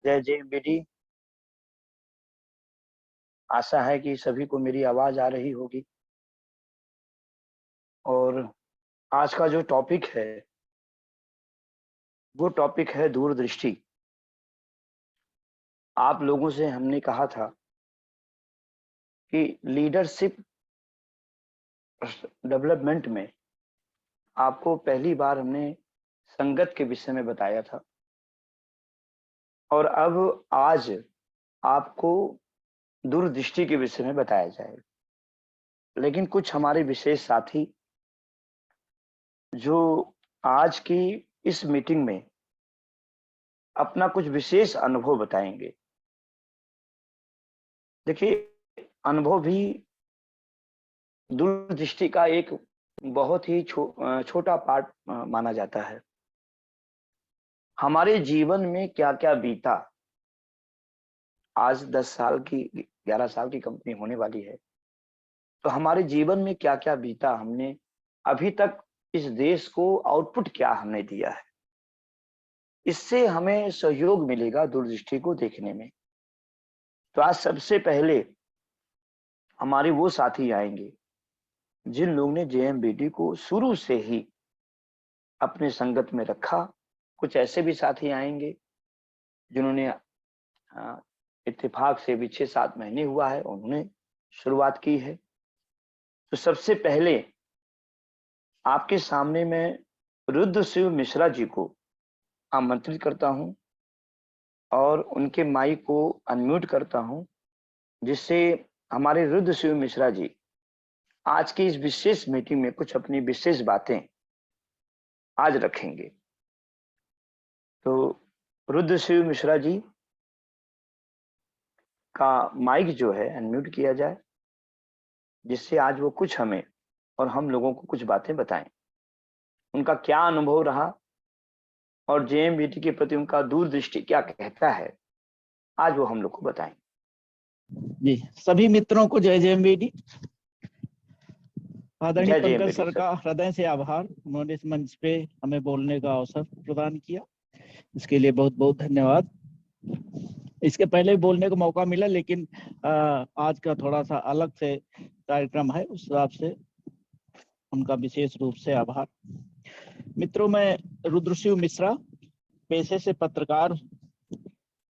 जय जय बेटी। आशा है कि सभी को मेरी आवाज आ रही होगी। और आज का जो टॉपिक है वो टॉपिक है दूरदृष्टि। आप लोगों से हमने कहा था कि लीडरशिप डेवलपमेंट में आपको पहली बार हमने संगत के विषय में बताया था, और अब आज आपको दूरदृष्टि के विषय में बताया जाएगा। लेकिन कुछ हमारे विशेष साथी जो आज की इस मीटिंग में अपना कुछ विशेष अनुभव बताएंगे। देखिए, अनुभव भी दूरदृष्टि का एक बहुत ही छोटा पार्ट माना जाता है। हमारे जीवन में क्या क्या बीता, आज 10 साल की 11 साल की कंपनी होने वाली है, तो हमारे जीवन में क्या क्या बीता, हमने अभी तक इस देश को आउटपुट क्या हमने दिया है, इससे हमें सहयोग मिलेगा दूरदृष्टि को देखने में। तो आज सबसे पहले हमारे वो साथी आएंगे जिन लोगों ने जेएमबीटी को शुरू से ही अपने संगत में रखा। कुछ ऐसे भी साथी आएंगे जिन्होंने इत्तेफाक से भी 6-7 महीने हुआ है, उन्होंने शुरुआत की है। तो सबसे पहले आपके सामने मैं रुद्रशिव मिश्रा जी को आमंत्रित करता हूं और उनके माइक को अनम्यूट करता हूं, जिससे हमारे रुद्रशिव मिश्रा जी आज की इस विशेष मीटिंग में कुछ अपनी विशेष बातें आज रखेंगे। तो रुद्रशिव मिश्रा जी का माइक जो है अनम्यूट किया जाए, जिससे आज वो कुछ हमें और हम लोगों को कुछ बातें बताएं, उनका क्या अनुभव रहा और जेएमबीटी के प्रति उनका दूरदृष्टि क्या कहता है, आज वो हम लोग को बताएं। जी, सभी मित्रों को जय जेएमबीटी। आदरणीय जय पंकज जेएमबीटी सर का हृदय से आभार, उन्होंने इस मंच पे हमें बोलने का अवसर प्रदान किया, इसके लिए बहुत बहुत धन्यवाद। इसके पहले भी बोलने को मौका मिला, लेकिन आज का थोड़ा सा अलग से कार्यक्रम है, उस हिसाब से उनका विशेष रूप से आभार। मित्रों, मैं रुद्रशिव मिश्रा, पेशे से पत्रकार।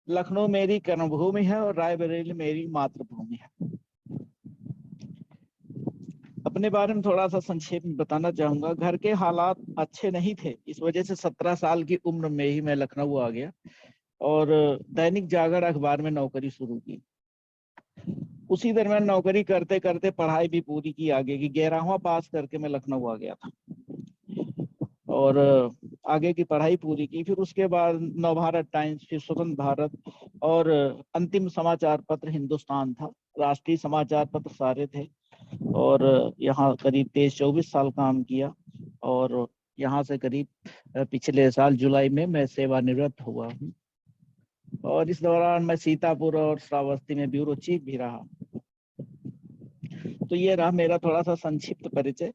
लखनऊ मेरी कर्मभूमि है और रायबरेली मेरी मातृभूमि है। अपने बारे में थोड़ा सा संक्षेप में बताना चाहूंगा। घर के हालात अच्छे नहीं थे, इस वजह से 17 साल की उम्र में ही मैं लखनऊ आ गया और दैनिक जागरण अखबार में नौकरी शुरू की। उसी दरमियान नौकरी करते करते पढ़ाई भी पूरी की आगे की। 11वां पास करके मैं लखनऊ आ गया था और आगे की पढ़ाई पूरी की। फिर उसके बाद नवभारत टाइम्स, फिर स्वतंत्र भारत और अंतिम समाचार पत्र हिंदुस्तान था। राष्ट्रीय समाचार पत्र सारे थे और यहाँ करीब 23-24 साल काम किया और यहाँ से करीब पिछले साल जुलाई में मैं सेवानिवृत्त हुआ हूँ। और इस दौरान मैं सीतापुर और श्रावस्ती में ब्यूरो चीफ भी रहा। तो ये रहा मेरा थोड़ा सा संक्षिप्त परिचय।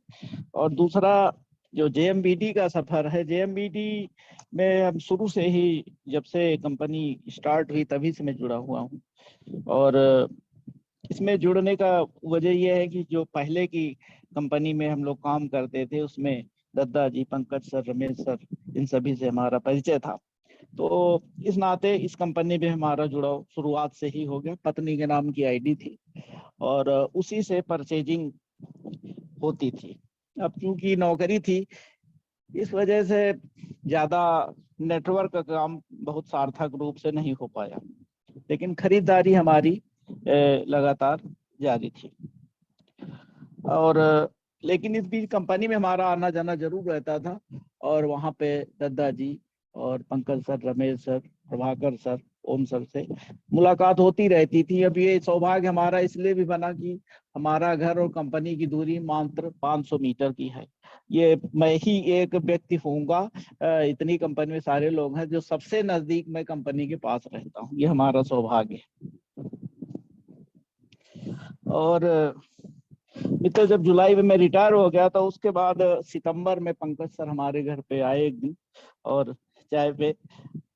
और दूसरा जो जेएमबीटी का सफर है, जेएमबीटी में हम शुरू से ही, जब से कंपनी स्टार्ट हुई तभी से मैं जुड़ा हुआ हूँ। और इसमें जुड़ने का वजह यह है कि जो पहले की कंपनी में हम लोग काम करते थे उसमें दद्दा जी, पंकज सर, रमेश सर, इन सभी से हमारा परिचय था। तो इस नाते इस कंपनी में हमारा जुड़ाव शुरुआत से ही हो गया। पत्नी के नाम की आईडी थी और उसी से परचेजिंग होती थी। अब चूंकि नौकरी थी, इस वजह से ज्यादा नेटवर्क का काम बहुत सार्थक रूप से नहीं हो पाया, लेकिन खरीदारी हमारी लगातार जारी थी। और लेकिन इस बीच कंपनी में हमारा आना जाना जरूर रहता था और वहाँ पे दद्दा जी और Pankaj sir, Ramesh sir, Prabhakar sir, Om sir से मुलाकात होती रहती थी। अब ये सौभाग्य हमारा इसलिए भी बना कि हमारा घर और कंपनी की दूरी मात्र 500 मीटर की है। ये मैं ही एक व्यक्ति होऊंगा, इतनी कंपनी में सारे लोग हैं, जो सबसे नजदीक मैं कंपनी के पास रहता हूँ। ये हमारा सौभाग्य है। और मित्र, जब जुलाई में मैं रिटायर हो गया तो उसके बाद सितंबर में पंकज सर हमारे घर पे आए एक दिन और चाय पे,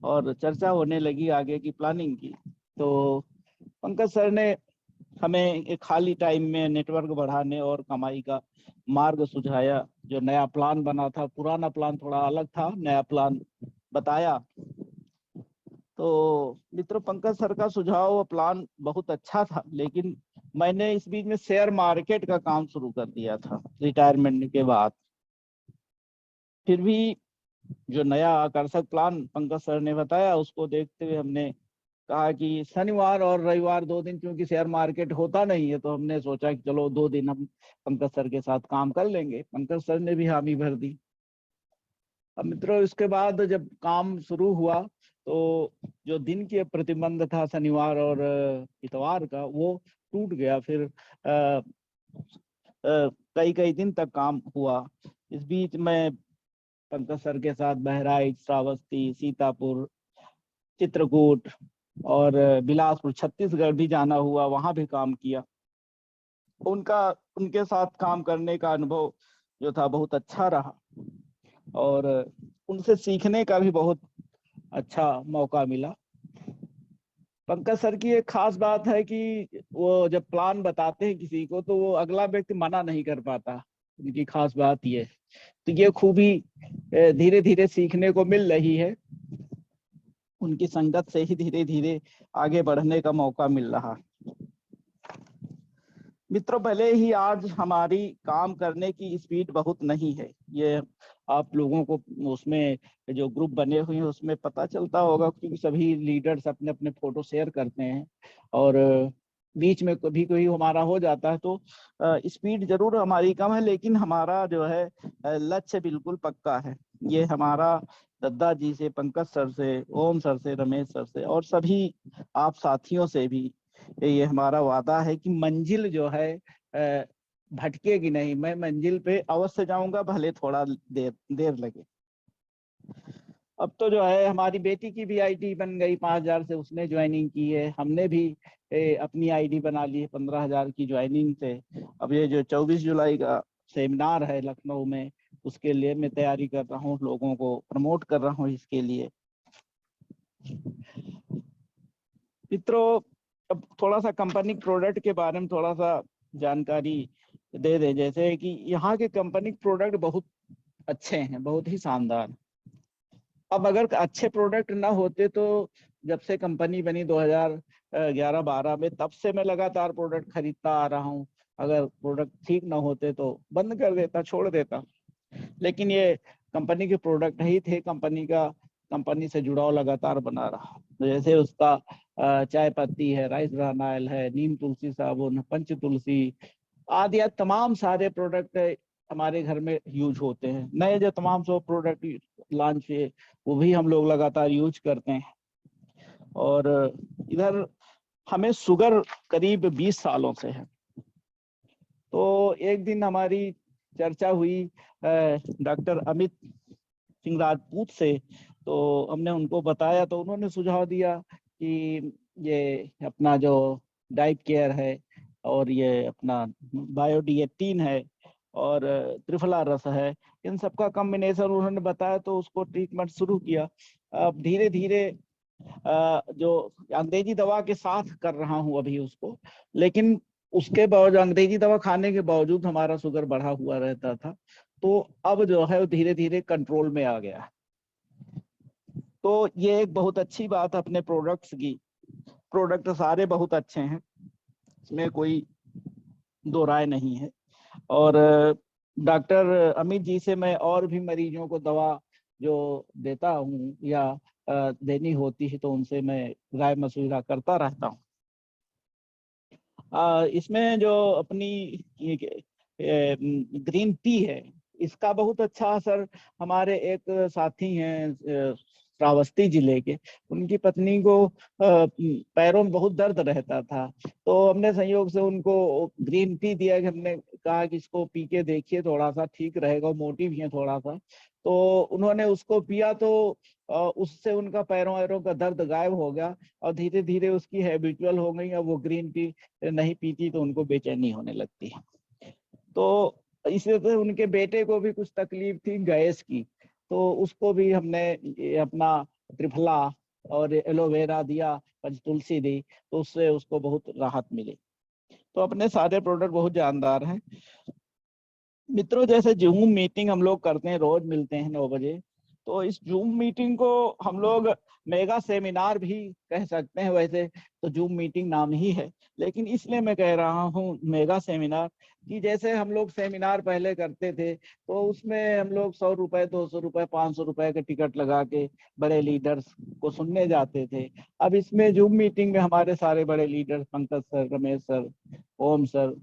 और चर्चा होने लगी आगे की प्लानिंग की। तो पंकज सर ने हमें एक खाली टाइम में नेटवर्क बढ़ाने और कमाई का मार्ग सुझाया। जो नया प्लान बना था, पुराना प्लान थोड़ा अलग था, नया प्लान बताया। तो मित्र, पंकज सर का सुझाव और प्लान बहुत अच्छा था, लेकिन मैंने इस बीच में शेयर मार्केट का काम शुरू कर दिया था रिटायरमेंट के बाद। फिर भी जो नया आकर्षक प्लान पंकज सर ने बताया, उसको देखते हुए हमने कहा कि शनिवार और रविवार 2 दिन, क्योंकि शेयर मार्केट होता नहीं है, तो हमने सोचा कि चलो 2 दिन हम पंकज सर के साथ काम कर लेंगे। पंकज सर ने भी हामी भर दी। अब मित्रों, इसके बाद जब काम शुरू हुआ तो जो दिन के प्रतिबंध था शनिवार और इतवार का, वो टूट गया। फिर कई कई दिन तक काम हुआ। इस बीच मैं पंकज सर के साथ बहराइच, श्रावस्ती, सीतापुर, चित्रकूट और बिलासपुर, छत्तीसगढ़ भी जाना हुआ, वहां भी काम किया। उनके साथ काम करने का अनुभव जो था बहुत अच्छा रहा, और उनसे सीखने का भी बहुत अच्छा मौका मिला। पंकज सर की एक खास बात है कि वो जब प्लान बताते हैं किसी को, तो वो अगला व्यक्ति मना नहीं कर पाता। उनकी खास बात ये, तो ये खूबी धीरे धीरे सीखने को मिल रही है। उनकी संगत से ही धीरे धीरे आगे बढ़ने का मौका मिल रहा। मित्रों, भले ही आज हमारी काम करने की स्पीड बहुत नहीं है, ये आप लोगों को उसमें जो ग्रुप बने हुए हैं उसमें पता चलता होगा, क्योंकि सभी लीडर्स अपने अपने फोटो शेयर करते हैं, और बीच में कभी कोई हमारा हो जाता है, तो स्पीड जरूर हमारी कम है, लेकिन हमारा जो है लक्ष्य बिल्कुल पक्का है। ये हमारा दद्दा जी से, पंकज सर से, ओम सर से, रमेश सर से और सभी आप साथियों से भी ये हमारा वादा है कि मंजिल जो है भटकेगी नहीं। मैं मंजिल पे अवश्य जाऊंगा, भले थोड़ा देर देर लगे। अब तो जो है हमारी बेटी की भी आईडी बन गई 5,000 से, उसने ज्वाइनिंग की है। हमने भी अपनी आईडी बना ली है 15,000 की ज्वाइनिंग से। अब ये जो 24 जुलाई का सेमिनार है लखनऊ में, उसके लिए मैं तैयारी कर रहा हूँ, लोगों को प्रमोट कर रहा हूँ इसके लिए। मित्रों, अब थोड़ा सा कंपनी प्रोडक्ट के बारे में थोड़ा सा जानकारी दे दें। जैसे कि यहाँ के कंपनी प्रोडक्ट बहुत अच्छे हैं, बहुत ही शानदार। अब अगर अच्छे प्रोडक्ट ना होते तो, जब से कंपनी बनी 2011-12 में, तब से मैं लगातार प्रोडक्ट खरीदता आ रहा हूँ। अगर प्रोडक्ट ठीक ना होते तो बंद कर देता, छोड़ देता। लेकिन ये कंपनी के प्रोडक्ट ही थे, कंपनी से जुड़ाव लगातार बना रहा। तो जैसे उसका चाय पत्ती है, राइस ब्रान ऑयल है, नीम तुलसी साबुन, पंच तुलसी आदि तमाम सारे प्रोडक्ट हमारे घर में यूज होते हैं। नए जो तमाम सो प्रोडक्ट लॉन्च हुए, वो भी हम लोग लगातार यूज करते हैं। और इधर हमें शुगर करीब 20 सालों से है। तो एक दिन हमारी चर्चा हुई डॉक्टर अमित सिंह राजपूत से, तो हमने उनको बताया, तो उन्होंने सुझाव दिया कि ये अपना जो डाइट केयर है, और ये अपना बायोडी-18 है, और त्रिफला रस है, इन सब का कॉम्बिनेशन उन्होंने बताया, तो उसको ट्रीटमेंट शुरू किया। अब धीरे धीरे जो अंग्रेजी दवा के साथ कर रहा हूँ अभी उसको, लेकिन उसके बावजूद, अंग्रेजी दवा खाने के बावजूद हमारा शुगर बढ़ा हुआ रहता था। तो अब जो है वो धीरे धीरे कंट्रोल में आ गया। तो ये एक बहुत अच्छी बात अपने प्रोडक्ट्स की। प्रोडक्ट सारे बहुत अच्छे हैं, इसमें कोई दो राय नहीं है। और डॉक्टर अमित जी से मैं और भी मरीजों को दवा जो देता हूँ या देनी होती है, तो उनसे मैं राय मशविरा करता रहता हूँ। इसमें जो अपनी ग्रीन टी है, इसका बहुत अच्छा असर हमारे एक साथी हैं श्रावस्ती जिले के, उनकी पत्नी को पैरों में बहुत दर्द रहता था। तो हमने संयोग से उनको ग्रीन टी दिया, कि हमने कहा कि इसको पी के देखिए, थोड़ा सा ठीक रहेगा, मोटी भी है थोड़ा सा। तो उन्होंने उसको पिया, तो उससे उनका पैरों वैरों का दर्द गायब हो गया, और धीरे धीरे उसकी हैबिचुअल हो गई। अब वो ग्रीन टी नहीं पीती तो उनको बेचैनी होने लगती है। तो इसी तरह उनके बेटे को भी कुछ तकलीफ थी गैस की, तो उसको भी हमने अपना त्रिफला और एलोवेरा दिया, पंचतुलसी दी, तो उससे उसको बहुत राहत मिली। तो अपने सारे प्रोडक्ट बहुत जानदार हैं मित्रों। जैसे जूम मीटिंग हम लोग करते हैं, रोज मिलते हैं 9 बजे, तो इस जूम मीटिंग को हम लोग मेगा सेमिनार भी कह सकते हैं। वैसे तो जूम मीटिंग नाम ही है, लेकिन इसलिए मैं कह रहा हूँ मेगा सेमिनार कि जैसे हम लोग सेमिनार पहले करते थे तो उसमें हम लोग 100 रुपए, 200 रुपए, 500 रुपए के टिकट लगा के बड़े लीडर्स को सुनने जाते थे। अब इसमें जूम मीटिंग में हमारे सारे बड़े leaders, Pankaj sir, Ramesh sir, Om sir,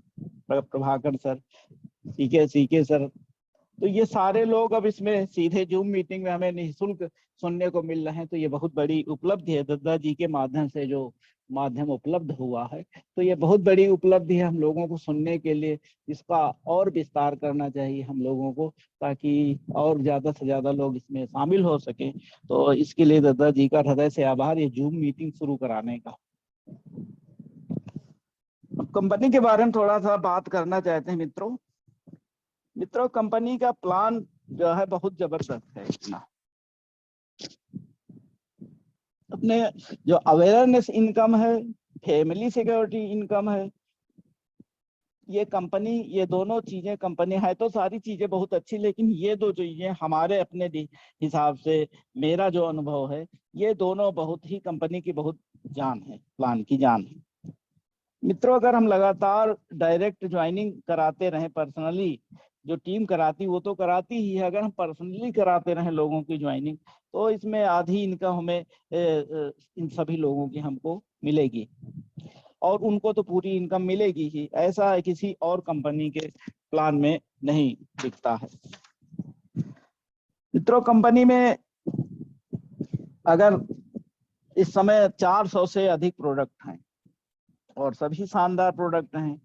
Prabhakar sir, CK sir, तो ये सारे लोग अब इसमें सीधे जूम मीटिंग में हमें निःशुल्क सुनने को मिल रहे हैं। तो ये बहुत बड़ी उपलब्धि है, दद्दा जी के माध्यम से जो माध्यम उपलब्ध हुआ है, तो ये बहुत बड़ी उपलब्धि है हम लोगों को सुनने के लिए। इसका और विस्तार करना चाहिए हम लोगों को, ताकि और ज्यादा से ज्यादा लोग इसमें शामिल हो सके। तो इसके लिए दद्दा जी का हृदय से आभार, ये जूम मीटिंग शुरू कराने का। अब कंपनी के बारे में थोड़ा सा बात करना चाहते हैं मित्रों, कंपनी का प्लान जो है बहुत जबरदस्त है। इतना अपने जो अवेयरनेस इनकम है, फैमिली सिक्योरिटी इनकम है, ये कंपनी, ये दोनों चीजें, कंपनी है तो सारी चीजें बहुत अच्छी, लेकिन ये दो चीजें हमारे अपने हिसाब से, मेरा जो अनुभव है, ये दोनों बहुत ही कंपनी की बहुत जान है, प्लान की जान है मित्रों। अगर हम लगातार डायरेक्ट ज्वाइनिंग कराते रहें, पर्सनली जो टीम कराती वो तो कराती ही है, अगर हम पर्सनली कराते रहें लोगों की ज्वाइनिंग, तो इसमें आधी इनकम हमें इन सभी लोगों की हमको मिलेगी, और उनको तो पूरी इनकम मिलेगी ही। ऐसा किसी और कंपनी के प्लान में नहीं दिखता है मित्रों। कंपनी में अगर इस समय 400 से अधिक प्रोडक्ट हैं और सभी शानदार प्रोडक्ट हैं।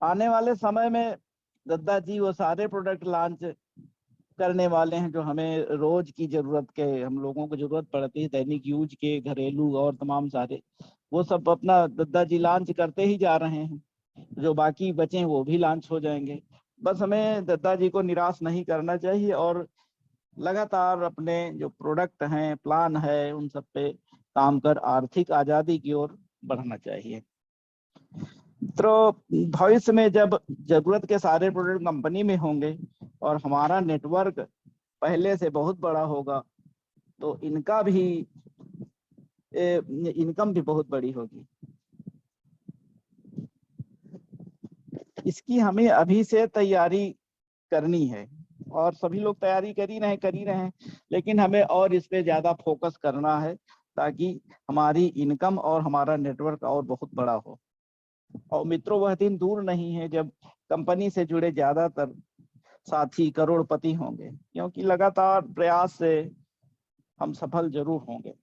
आने वाले समय में दद्दा जी वो सारे प्रोडक्ट लॉन्च करने वाले हैं जो हमें रोज की जरूरत के, हम लोगों को जरूरत पड़ती है, दैनिक यूज के, घरेलू और तमाम सारे, वो सब अपना दद्दा जी लॉन्च करते ही जा रहे हैं। जो बाकी बचे हैं वो भी लॉन्च हो जाएंगे। बस हमें दद्दा जी को निराश नहीं करना चाहिए और लगातार अपने जो प्रोडक्ट हैं, प्लान है, उन सब पे काम कर आर्थिक आजादी की ओर बढ़ना चाहिए। तो भविष्य में जब जरूरत के सारे प्रोडक्ट कंपनी में होंगे और हमारा नेटवर्क पहले से बहुत बड़ा होगा, तो इनका भी इनकम भी बहुत बड़ी होगी। इसकी हमें अभी से तैयारी करनी है, और सभी लोग तैयारी कर ही रहे हैं, लेकिन हमें और इस पे ज्यादा फोकस करना है, ताकि हमारी इनकम और हमारा नेटवर्क और बहुत बड़ा हो। और मित्रों, वह दिन दूर नहीं है जब कंपनी से जुड़े ज्यादातर साथी करोड़पति होंगे, क्योंकि लगातार प्रयास से हम सफल जरूर होंगे।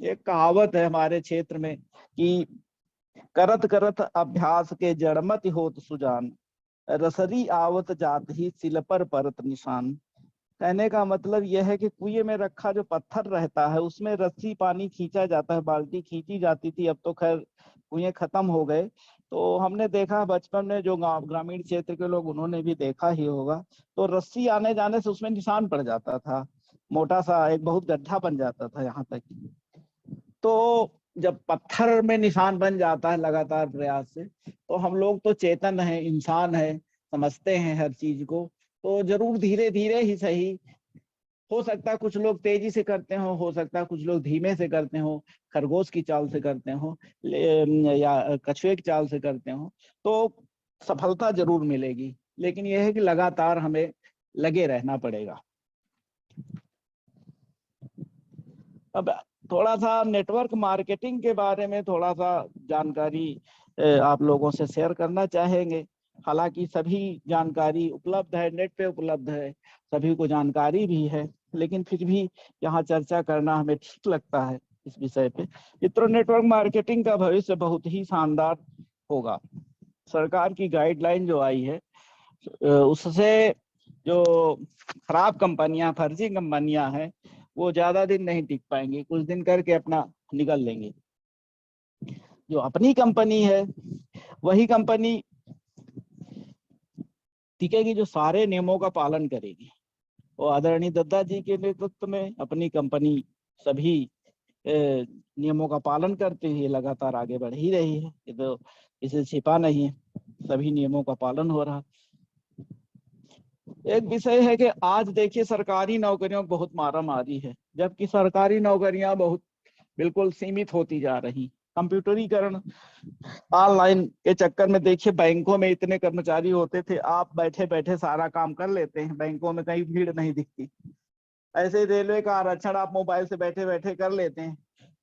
एक कहावत है हमारे क्षेत्र में कि करत करत अभ्यास के जड़मति होत सुजान, रसरी आवत जात ही सिल पर परत निशान। कहने का मतलब यह है कि कुएं में रखा जो पत्थर रहता है उसमें रस्सी पानी खींचा जाता है, बाल्टी खींची जाती थी, अब तो खैर कुएं खत्म हो गए। तो हमने देखा बचपन में, जो ग्रामीण क्षेत्र के लोग, उन्होंने भी देखा ही होगा, तो रस्सी आने जाने से उसमें निशान पड़ जाता था, मोटा सा एक बहुत गड्ढा बन जाता था यहाँ तक। तो जब पत्थर में निशान बन जाता है लगातार प्रयास से, तो हम लोग तो चेतन है, इंसान है, समझते हैं हर चीज को, तो जरूर धीरे धीरे ही सही, हो सकता है कुछ लोग तेजी से करते हो सकता है कुछ लोग धीमे से करते हो, खरगोश की चाल से करते हो या कछुए की चाल से करते हो, तो सफलता जरूर मिलेगी। लेकिन यह है कि लगातार हमें लगे रहना पड़ेगा। अब थोड़ा सा नेटवर्क मार्केटिंग के बारे में थोड़ा सा जानकारी आप लोगों से शेयर करना चाहेंगे। हालांकि सभी जानकारी उपलब्ध है, नेट पे उपलब्ध है, सभी को जानकारी भी है, लेकिन फिर भी यहाँ चर्चा करना हमें ठीक लगता है इस विषय पे। मित्रों, नेटवर्क मार्केटिंग का भविष्य बहुत ही शानदार होगा। सरकार की गाइडलाइन जो आई है उससे जो खराब कंपनियां, फर्जी कंपनियां हैं, वो ज्यादा दिन नहीं टिक पाएंगी, कुछ दिन करके अपना निकल लेंगे। जो अपनी कंपनी है वही कंपनी टिकेगी जो सारे नियमों का पालन करेगी। और आदरणीय दद्दा जी के नेतृत्व में अपनी कंपनी सभी नियमों का पालन करते हुए लगातार आगे बढ़ ही रही है। ये तो इसे छिपा नहीं है, सभी नियमों का पालन हो रहा। एक विषय है कि आज देखिए सरकारी नौकरियों में बहुत मारामारी है, जबकि सरकारी नौकरियां बहुत बिल्कुल सीमित होती जा रही। कंप्यूटरीकरण ऑनलाइन के चक्कर में देखिए बैंकों में इतने कर्मचारी होते थे, आप बैठे बैठे सारा काम कर लेते हैं, बैंकों में कहीं भीड़ नहीं दिखती। ऐसे ही रेलवे का आरक्षण आप मोबाइल से बैठे बैठे कर लेते हैं।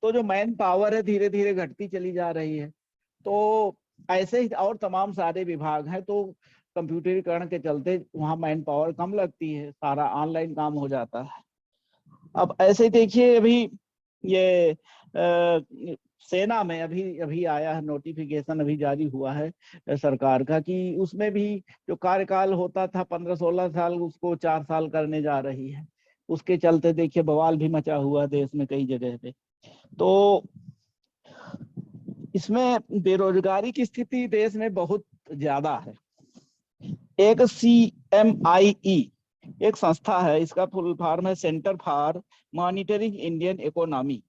तो जो मैन पावर है धीरे धीरे घटती चली जा रही है। तो ऐसे ही और तमाम सारे विभाग हैं, तो कंप्यूटरीकरण के चलते वहाँ मैन पावर कम लगती है, सारा ऑनलाइन काम हो जाता है। अब ऐसे ही देखिए अभी ये सेना में अभी अभी आया है नोटिफिकेशन, अभी जारी हुआ है सरकार का, कि उसमें भी जो कार्यकाल होता था 15-16 साल, उसको 4 साल करने जा रही है। उसके चलते देखिए बवाल भी मचा हुआ देश में कई जगह पे। तो इसमें बेरोजगारी की स्थिति देश में बहुत ज्यादा है। एक CMIE एक संस्था है, इसका फुल फॉर्म है centre for monitoring Indian economy.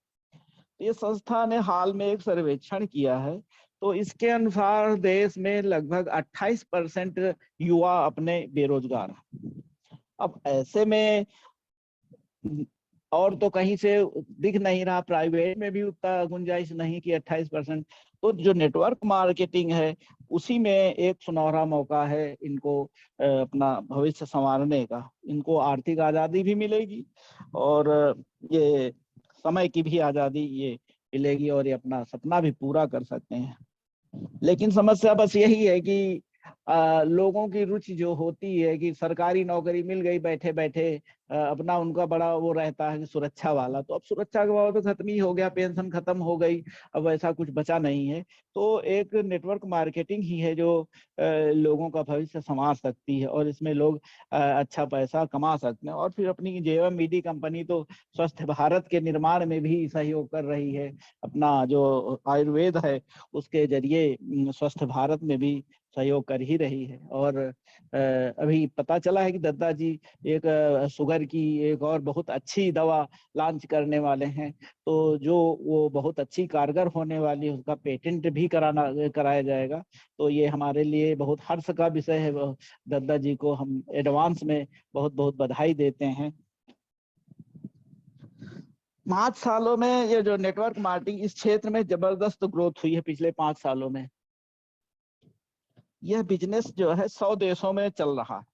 ये संस्था ने हाल में एक सर्वेक्षण किया है, तो इसके अनुसार देश में लगभग 28% युवा अपने बेरोजगार हैं। अब ऐसे में और तो कहीं से दिख नहीं रहा, प्राइवेट में भी उतना गुंजाइश नहीं कि 28%। तो जो नेटवर्क मार्केटिंग है उसी में एक सुनहरा मौका है इनको अपना भविष्य संवारने का। इनको आर्थिक आजादी भी मिलेगी और ये समय की भी आजादी ये मिलेगी, और ये अपना सपना भी पूरा कर सकते हैं। लेकिन समस्या बस यही है कि लोगों की रुचि जो होती है कि सरकारी नौकरी मिल गई बैठे बैठे, अपना उनका बड़ा वो रहता है कि सुरक्षा वाला। तो अब सुरक्षा का भाव तो खत्म ही हो गया, पेंशन खत्म हो गई, अब ऐसा कुछ बचा नहीं है। तो एक नेटवर्क मार्केटिंग ही है जो लोगों का भविष्य संवार सकती है, और इसमें लोग अच्छा पैसा कमा सकते हैं। और फिर अपनी JMBD कंपनी तो स्वस्थ भारत के निर्माण में भी सहयोग कर रही है। अपना जो आयुर्वेद है उसके जरिए स्वस्थ भारत में भी सहयोग कर ही रही है। और अभी पता चला है कि दद्दा जी एक शुगर की एक और बहुत अच्छी दवा लॉन्च करने वाले हैं, तो जो वो बहुत अच्छी कारगर होने वाली है, उसका पेटेंट भी कराया जाएगा। तो ये हमारे लिए बहुत हर्ष का विषय है। दद्दा जी को हम एडवांस में बहुत बहुत बधाई देते हैं। 5 सालों में ये जो नेटवर्क मार्केटिंग इस क्षेत्र में जबरदस्त ग्रोथ हुई है पिछले 5 सालों में। यह बिजनेस जो है 100 देशों में चल रहा है।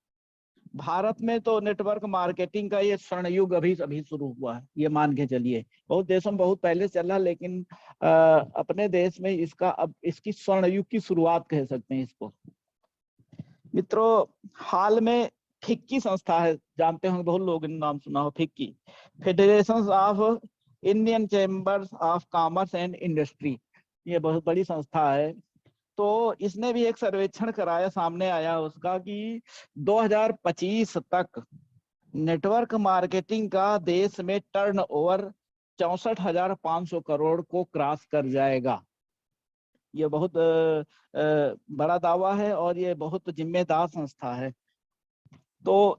भारत में तो नेटवर्क मार्केटिंग का ये स्वर्ण युग अभी अभी शुरू हुआ है, ये मान के चलिए। बहुत देशों में बहुत पहले चला, लेकिन अपने देश में इसका अब इसकी स्वर्ण युग की शुरुआत कह सकते हैं इसको। मित्रों, हाल में फिक्की संस्था है, जानते होंगे बहुत लोग नाम सुना हो, FICCI, federation of Indian chambers of commerce and industry. ये बहुत बड़ी संस्था है। तो इसने भी एक सर्वेक्षण कराया, सामने आया उसका कि 2025 तक नेटवर्क मार्केटिंग का देश में टर्नओवर 64,500 करोड़ को क्रॉस कर जाएगा। ये बहुत बड़ा दावा है और ये बहुत जिम्मेदार संस्था है। तो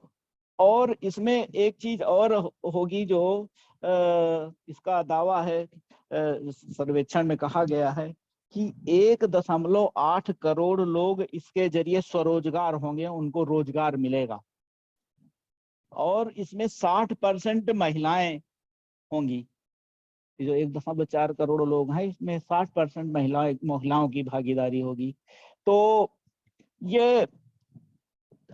और इसमें एक चीज और होगी जो इसका दावा है, सर्वेक्षण में कहा गया है कि 1.8 करोड़ लोग इसके जरिए स्वरोजगार होंगे, उनको रोजगार मिलेगा। और इसमें 60% महिलाएं होंगी। जो 1.4 करोड़ लोग हैं इसमें 60% महिलाओं की भागीदारी होगी। तो ये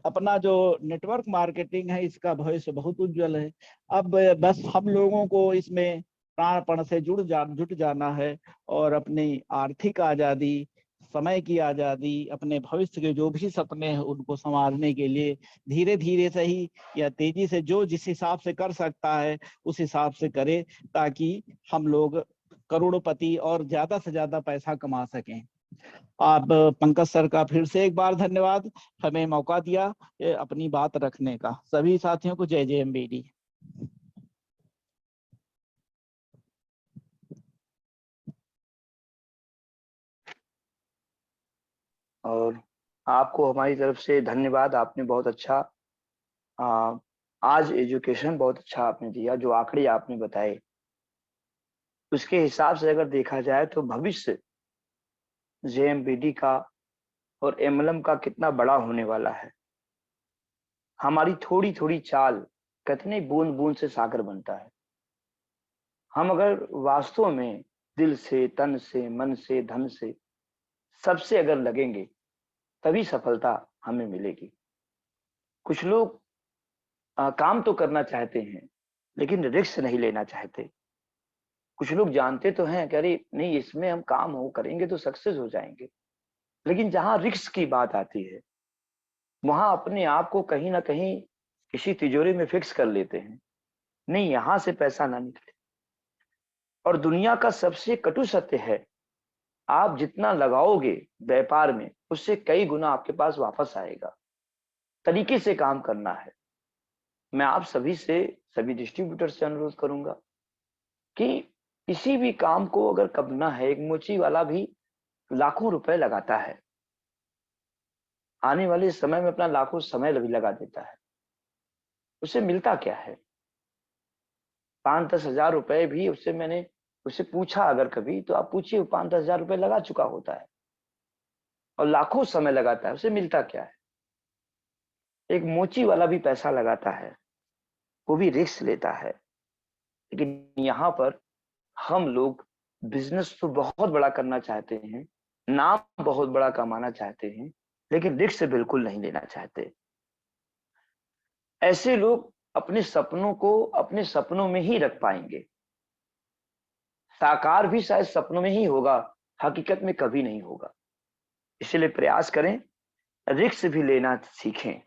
अपना जो नेटवर्क मार्केटिंग है इसका भविष्य बहुत उज्जवल है। अब बस हम लोगों को इसमें प्राणपण से जुट जाना है और अपनी आर्थिक आजादी, समय की आजादी, अपने भविष्य के जो भी सपने हैं उनको संवारने के लिए धीरे धीरे से ही या तेजी से जो जिस हिसाब से कर सकता है उस हिसाब से करे, ताकि हम लोग करोड़पति और ज्यादा से ज्यादा पैसा कमा सकें। आप पंकज सर का फिर से एक बार धन्यवाद, हमें मौका दिया अपनी बात रखने का। सभी साथियों को जय JMBD। और आपको हमारी तरफ से धन्यवाद। आपने बहुत अच्छा आज एजुकेशन बहुत अच्छा आपने दिया, जो आंकड़े आपने बताए उसके हिसाब से अगर देखा जाए तो भविष्य जेएमबीडी का और एमएलएम का कितना बड़ा होने वाला है। हमारी थोड़ी थोड़ी चाल, कहते नहीं बूंद बूंद से सागर बनता है। हम अगर वास्तव में दिल से, तन से, मन से, धन से, सबसे अगर लगेंगे तभी सफलता हमें मिलेगी। कुछ लोग काम तो करना चाहते हैं लेकिन रिस्क नहीं लेना चाहते। कुछ लोग जानते तो हैं कि अरे नहीं, इसमें हम काम हो करेंगे तो सक्सेस हो जाएंगे, लेकिन जहां रिस्क की बात आती है वहां अपने आप को कहीं ना कहीं किसी तिजोरी में फिक्स कर लेते हैं, नहीं यहां से पैसा ना निकले। और दुनिया का सबसे कटु सत्य है, आप जितना लगाओगे व्यापार में उससे कई गुना आपके पास वापस आएगा। तरीके से काम करना है। मैं आप सभी से, सभी डिस्ट्रीब्यूटर से अनुरोध करूंगा कि किसी भी काम को अगर करना है, एक मोची वाला भी लाखों रुपए लगाता है, आने वाले समय में अपना लाखों समय भी लगा देता है, उसे मिलता क्या है? 5-10 हजार रुपए भी उससे, मैंने उससे पूछा अगर कभी, तो आप पूछिए 5-10 हजार रुपए लगा चुका होता है और लाखों समय लगाता है, उसे मिलता क्या है? एक मोची वाला भी पैसा लगाता है, वो भी रिस्क लेता है। लेकिन यहाँ पर हम लोग बिजनेस तो बहुत बड़ा करना चाहते हैं, नाम बहुत बड़ा कमाना चाहते हैं, लेकिन रिस्क से बिल्कुल नहीं लेना चाहते। ऐसे लोग अपने सपनों को अपने सपनों में ही रख पाएंगे। साकार भी शायद सपनों में ही होगा, हकीकत में कभी नहीं होगा। इसलिए प्रयास करें, रिस्क भी लेना सीखें।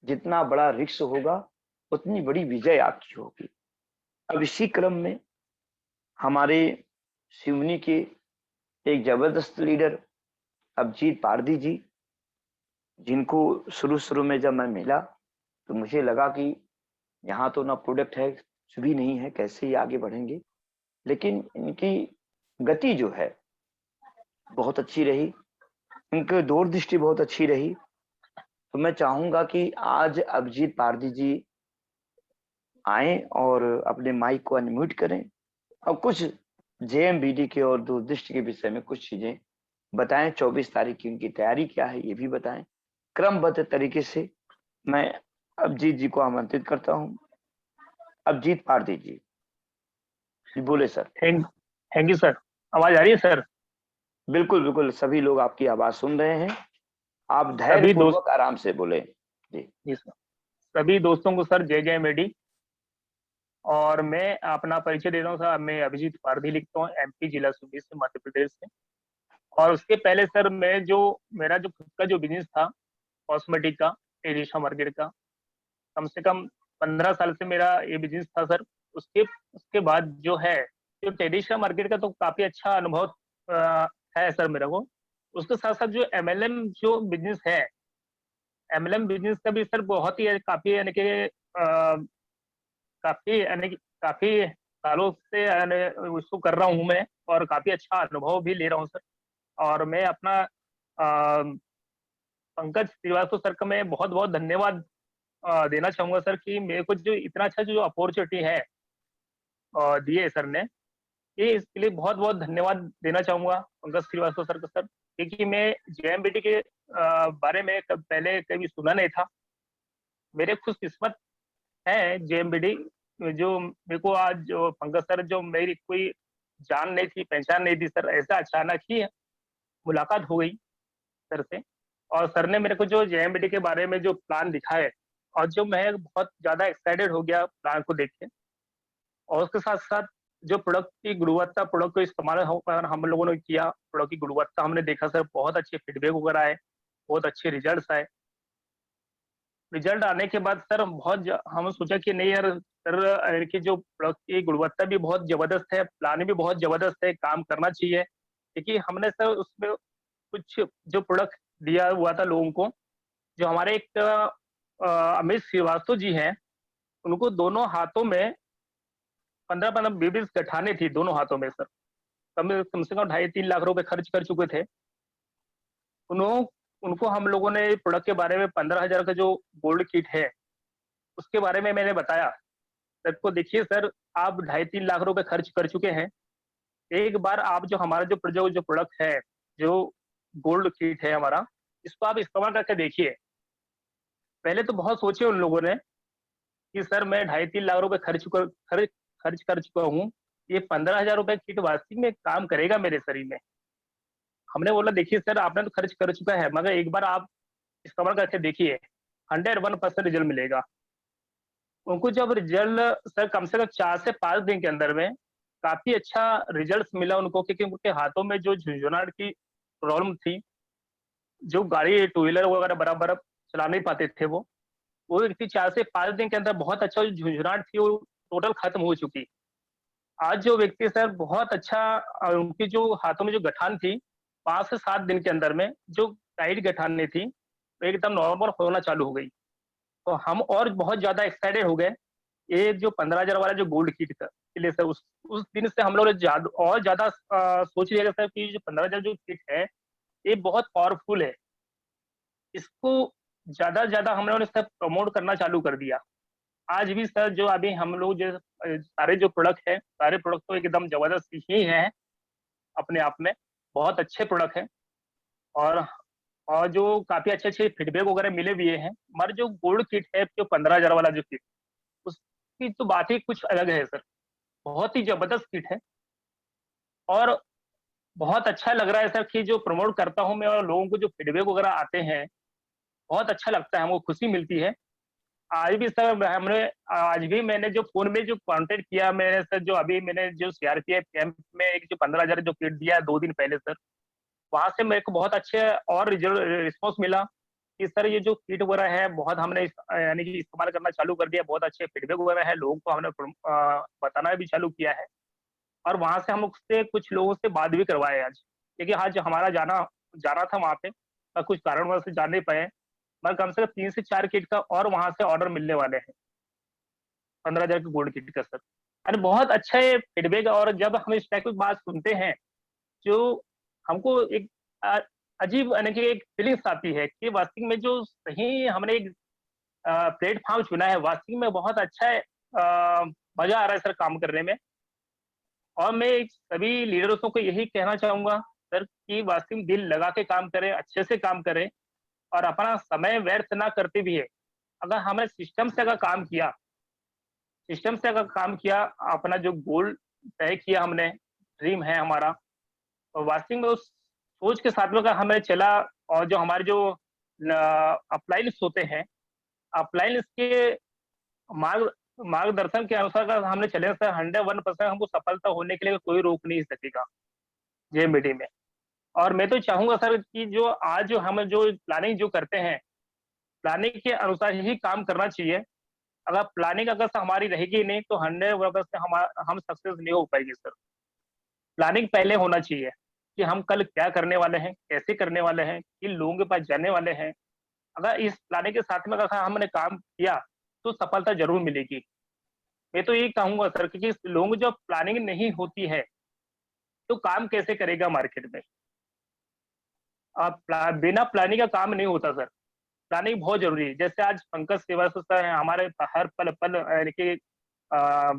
जितना बड़ा रिस्क होगा उतनी बड़ी विजय आपकी होगी। अब इसी क्रम में हमारे सिवनी के एक जबरदस्त लीडर अभिजीत पारदी जी, जिनको शुरू शुरू में जब मैं मिला तो मुझे लगा कि यहाँ तो ना प्रोडक्ट है, कुछ भी नहीं है, कैसे ही आगे बढ़ेंगे। लेकिन इनकी गति जो है बहुत अच्छी रही, इनकी दूरदृष्टि बहुत अच्छी रही। तो मैं चाहूंगा कि आज अभिजीत पारदी जी आए और अपने माइक को अनम्यूट करें और कुछ जेएमबीडी के और दूरदृष्टि के विषय में कुछ चीजें बताएं। 24 तारीख की उनकी तैयारी क्या है ये भी बताएं। क्रमबद्ध तरीके से मैं अभिजीत जी को आमंत्रित करता हूं। अभिजीत पारदी जी, बोले सर। Thank you sir. आवाज आ रही है सर? बिल्कुल बिल्कुल, सभी लोग आपकी आवाज सुन रहे हैं, आप सभी धैर्यपूर्वक आराम से बोले। जी सर। सभी दोस्तों को सर जय जय मेडी। और मैं अपना परिचय दे रहा हूँ सर, मैं अभिजीत पारदी लिखता हूँ, एमपी जिला सुबह से, मध्य प्रदेश से। और उसके पहले सर मैं जो मेरा जो खुद का जो बिजनेस था कॉस्मेटिक का, टेरिशा मार्केट का, कम से कम 15 साल से मेरा ये बिजनेस था सर। उसके उसके बाद जो है, जो टेरिशा मार्केट का तो काफी अच्छा अनुभव है सर मेरे को। उसके साथ साथ जो एमएलएम जो बिजनेस है, एमएलएम बिजनेस का भी सर बहुत ही काफी यानी कि काफी सालों से उसको कर रहा हूँ मैं, और काफी अच्छा अनुभव भी ले रहा हूँ सर। और मैं अपना पंकज श्रीवास्तव सर का मैं बहुत बहुत धन्यवाद देना चाहूंगा सर, कि मेरे को जो इतना अच्छा जो अपॉर्चुनिटी है दिए सर ने, ये इसके लिए बहुत बहुत धन्यवाद देना चाहूंगा पंकज श्रीवास्तव सर को सर। क्योंकि मैं जेएमबीटी के बारे में पहले कभी सुना नहीं था। मेरे खुशकिस्मत है जेएमबीडी जो मेरे को आज जो पंकज सर, जो मेरी कोई जान नहीं थी, पहचान नहीं थी सर, ऐसा अचानक ही मुलाकात हो गई सर से। और सर ने मेरे को जो जेएमबीडी के बारे में जो प्लान दिखाए, और जो मैं बहुत ज्यादा एक्साइटेड हो गया प्लान को देख के। और उसके साथ साथ जो प्रोडक्ट की गुणवत्ता, प्रोडक्ट को इस्तेमाल हम लोगों ने किया, प्रोडक्ट की गुणवत्ता हमने देखा सर, बहुत अच्छे फीडबैक वगैरह आए, बहुत अच्छे रिजल्ट आए। रिजल्ट आने के बाद सर हम सोचा कि नहीं यार सर, इनकी जो प्रोडक्ट की गुणवत्ता भी बहुत जबरदस्त है, प्लान भी बहुत जबरदस्त है, काम करना चाहिए। क्योंकि हमने सर उसमें कुछ जो प्रोडक्ट दिया हुआ था लोगों को, जो हमारे एक अमित श्रीवास्तव जी हैं, उनको दोनों हाथों में 15-15 बीबीज गठाने थी, दोनों हाथों में सर। कम से कम 2.5-3 लाख रुपए खर्च कर चुके थे। उन्हों उनको हम लोगों ने प्रोडक्ट के बारे में 15,000 का जो गोल्ड किट है उसके बारे में मैंने बताया सर को। देखिए सर, आप 2.5-3 लाख रुपए खर्च कर चुके हैं, एक बार आप जो हमारा जो प्रोडक्ट है, जो गोल्ड किट है हमारा, इसको आप इस्तेमाल करके देखिए। पहले तो बहुत सोचे उन लोगों ने कि सर मैं 2.5-3 लाख रुपए खर्च कर चुका हूँ। ये 15,000 रुपए किट वास्तव में काम करेगा मेरे शरीर में? हमने बोला देखिए सर आपने तो खर्च कर चुका है, मगर एक बार आप इस्तेमाल करके देखिए, 101% रिज़ल्ट मिलेगा। उनको जब रिज़ल्ट सर कम से कम 4 से 5 दिन के अंदर में काफ़ी अच्छा रिज़ल्ट्स मिला उनको, क्योंकि उनके हाथों में जो झुनझुनाहट की प्रॉब्लम थी, जो गाड़ी टू व्हीलर वगैरह बराबर चला नहीं पाते थे वो व्यक्ति 4 से 5 दिन के अंदर बहुत अच्छा जो झुनझुनाहट थी वो टोटल खत्म हो चुकी। आज जो व्यक्ति सर बहुत अच्छा उनकी जो हाथों में जो गठान थी, 5 से 7 दिन के अंदर में जो टाइट गठानें थी, वो एकदम नॉर्मल होना चालू हो गई। तो हम और बहुत ज़्यादा एक्साइटेड हो गए, ये जो 15,000 वाला जो गोल्ड किट था, के लिए सर उस दिन से हम लोग ने और ज़्यादा सोच लिया सर कि जो 15,000 जो किट है, ये बहुत पावरफुल है। इसको ज़्यादा से ज़्यादा हम लोगों ने सर प्रमोट करना चालू कर दिया। आज भी सर जो अभी हम लोग जो सारे जो प्रोडक्ट है, सारे प्रोडक्ट तो एकदम ज़बरदस्त ही हैं अपने आप में, बहुत अच्छे प्रोडक्ट हैं और जो काफ़ी अच्छे-अच्छे फीडबैक वगैरह मिले भी हैं। हमारा जो गोल्ड किट है, जो 15,000 वाला जो किट, उसकी तो बात ही कुछ अलग है सर। बहुत ही ज़बरदस्त किट है और बहुत अच्छा लग रहा है सर कि जो प्रमोट करता हूँ मैं और लोगों को जो फीडबैक वगैरह आते हैं, बहुत अच्छा लगता है, हमको खुशी मिलती है। आज भी सर हमने आज भी मैंने जो फ़ोन में जो कॉन्टैक्ट किया मैंने सर, जो अभी मैंने जो सीआरपीएफ कैंप में एक जो 15,000 जो किट दिया 2 दिन पहले सर, वहाँ से मेरे को बहुत अच्छे और रिस्पॉन्स मिला कि सर ये जो किट वगैरह है बहुत हमने यानी कि इस्तेमाल करना चालू कर दिया, बहुत अच्छे फीडबैक वगैरह है, लोगों को हमने बताना भी चालू किया है और वहाँ से हम उससे कुछ लोगों से बात भी करवाए आज। क्योंकि आज हमारा जाना जाना था वहाँ पे, पर कुछ कारणवश से जा नहीं पाए, मगर कम से कम 3 से 4 किट का और वहाँ से ऑर्डर मिलने वाले हैं, 15,000 के गोल्ड किट का सर। अरे बहुत अच्छा ये फीडबैक और जब हम इस टाइप की बात सुनते हैं, जो हमको एक अ, अजीब यानी कि एक फीलिंग्स आती है कि वास्तव में जो सही हमने एक प्लेटफ़ॉर्म चुना है, वास्तव में बहुत अच्छा है। मज़ा आ रहा है सर काम करने में और मैं सभी लीडर्सों को यही कहना चाहूँगा सर कि वास्तव में दिल लगा के काम करें, अच्छे से काम करें और अपना समय व्यर्थ ना करते भी है। अगर हमने सिस्टम से अगर काम किया, अपना जो गोल तय किया हमने, ड्रीम है हमारा और वास्तव में उस सोच के साथ में अगर हमें चला और जो हमारे जो अपलाइन्स होते हैं, अपलाइन्स के मार्ग मार्गदर्शन के अनुसार अगर हमने चले सर 101% हमको सफलता होने के लिए कोई रोक नहीं सकेगा जेएमबीटी में। और मैं तो चाहूँगा सर कि जो आज जो हम जो प्लानिंग जो करते हैं, प्लानिंग के अनुसार ही काम करना चाहिए। अगर प्लानिंग अगर से हमारी रहेगी नहीं तो 100% हम सक्सेस नहीं हो पाएगी सर। प्लानिंग पहले होना चाहिए कि हम कल क्या करने वाले हैं, कैसे करने वाले हैं, किन लोगों के पास जाने वाले हैं। अगर इस प्लानिंग के साथ में अगर हमने काम किया, तो सफलता ज़रूर मिलेगी। मैं तो यही कहूँगा सर क्योंकि लोगों को जब प्लानिंग नहीं होती है, तो काम कैसे करेगा मार्केट में? बिना प्लानिंग का काम नहीं होता सर। प्लानिंग बहुत ज़रूरी है। जैसे आज पंकज श्रीवास्तव सर हैं, हमारे हर पल यानी कि अ,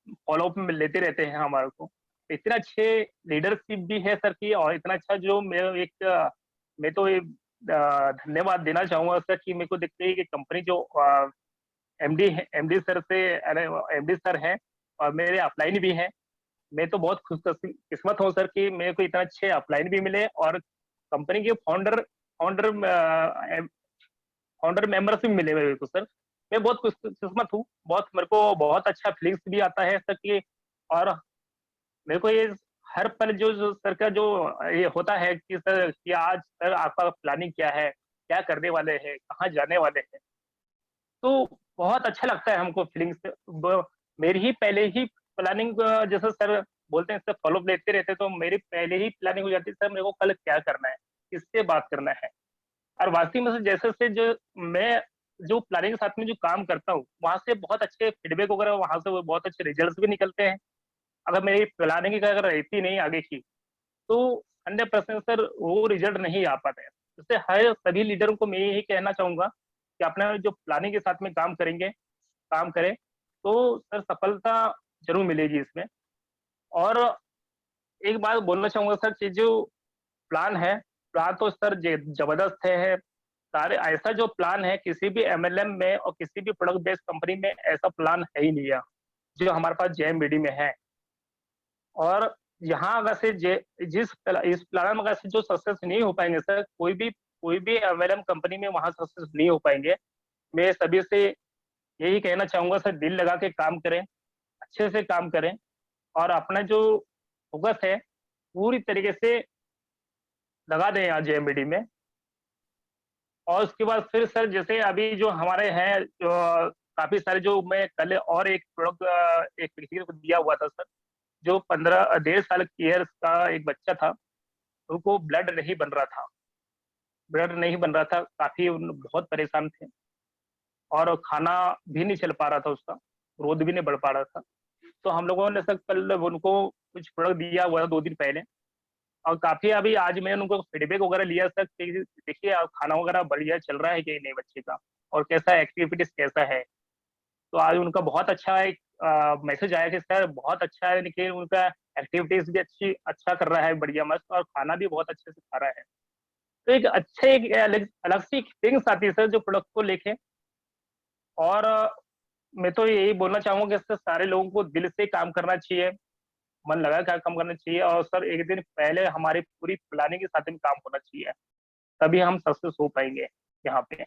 फ़ॉलो-अप में लेते रहते हैं हमारे को। इतने अच्छे लीडरशिप भी है सर की और इतना अच्छा जो मैं तो ये धन्यवाद देना चाहूँगा सर कि मेरे को देखते ही कि कंपनी जो एमडी सर से अरे एमडी सर हैं और मेरे अपलाइन भी हैं। मैं तो बहुत किस्मत हूँ सर कि मेरे को इतना अच्छे अपलाइन भी मिले और कंपनी के फाउंडर फाउंडर मेंबर्स भी मिले मेरे को सर। मैं बहुत किस्मत हूँ, बहुत मेरे को बहुत अच्छा फीलिंग्स भी आता है सर कि और मेरे को ये हर पल जो सर का जो ये होता है कि सर कि आज सर आपका प्लानिंग क्या है? क्या करने वाले हैं? कहाँ जाने वाले हैं? तो बहुत अच्छा लगता है हमको फीलिंग्स ब मेरी ही पहले ही प्लानिंग जैसे सर बोलते हैं सर फ़ॉलो-अप लेते रहते हैं, तो मेरी पहले ही प्लानिंग हो जाती है, सर मेरे को कल क्या करना है? किससे बात करना है? और वास्तव में से जैसे से जो मैं जो प्लानिंग के साथ में जो काम करता हूँ, वहाँ से बहुत अच्छे फीडबैक वगैरह वहाँ से वो बहुत अच्छे रिजल्ट्स भी निकलते हैं। अगर मेरी प्लानिंग ही अगर रहती नहीं आगे की, तो 100% सर वो रिजल्ट नहीं आ पाते हैं। इससे हर सभी लीडरों को मैं यही कहना चाहूँगा कि अपना जो प्लानिंग के साथ में काम करें, तो सर सफलता ज़रूर मिलेगी इसमें। और एक बात बोलना चाहूंगा सर कि जो प्लान है, प्लान तो सर जबरदस्त है। सारे ऐसा जो प्लान है किसी भी एमएलएम में और किसी भी प्रोडक्ट बेस्ड कंपनी में ऐसा प्लान है ही नहीं है जो हमारे पास जेएमबीडी में है। और यहाँ अगर से जिस इस प्लान में अगर से जो सक्सेस नहीं हो पाएंगे सर, कोई भी एमएलएम कंपनी में वहां सक्सेस नहीं हो पाएंगे। मैं सभी से यही कहना चाहूंगा सर, दिल लगा के काम करें, अच्छे से काम करें और अपना जो फोकस है पूरी तरीके से लगा दें यहाँ जेएमबीडी में। और उसके बाद फिर सर जैसे अभी जो हमारे हैं जो काफी सारे, जो मैं कल और एक प्रोडक्ट एक व्यक्ति को दिया हुआ था सर, जो 15 1.5 साल ईयर्स का एक बच्चा था, उनको ब्लड नहीं बन रहा था, ब्लड नहीं बन रहा था, काफी बहुत परेशान थे और खाना भी नहीं चल पा रहा था, उसका ग्रोथ भी नहीं बढ़ पा रहा था। तो हम लोगों ने सर कल उनको कुछ प्रोडक्ट दिया हुआ था 2 दिन पहले, और काफी अभी आज मैंने उनको फीडबैक वगैरह लिया सर कि देखिए खाना वगैरह बढ़िया चल रहा है कि नहीं बच्चे का, और कैसा एक्टिविटीज कैसा है। तो आज उनका बहुत अच्छा एक मैसेज आया कि सर बहुत अच्छा है, कि उनका एक्टिविटीज भी अच्छा कर रहा है, बढ़िया मस्त, और खाना भी बहुत अच्छे से खा रहा है। तो एक अच्छे एक अलग अलग सी फीलिंग्स आती है सर जो प्रोडक्ट को लेके। और मैं तो यही बोलना चाहूंगा कि सर सारे लोगों को दिल से काम करना चाहिए, मन लगा कर काम करना चाहिए, और सर एक दिन पहले हमारी पूरी प्लानिंग के साथ में काम होना चाहिए, तभी हम सक्सेस हो पाएंगे यहाँ पे।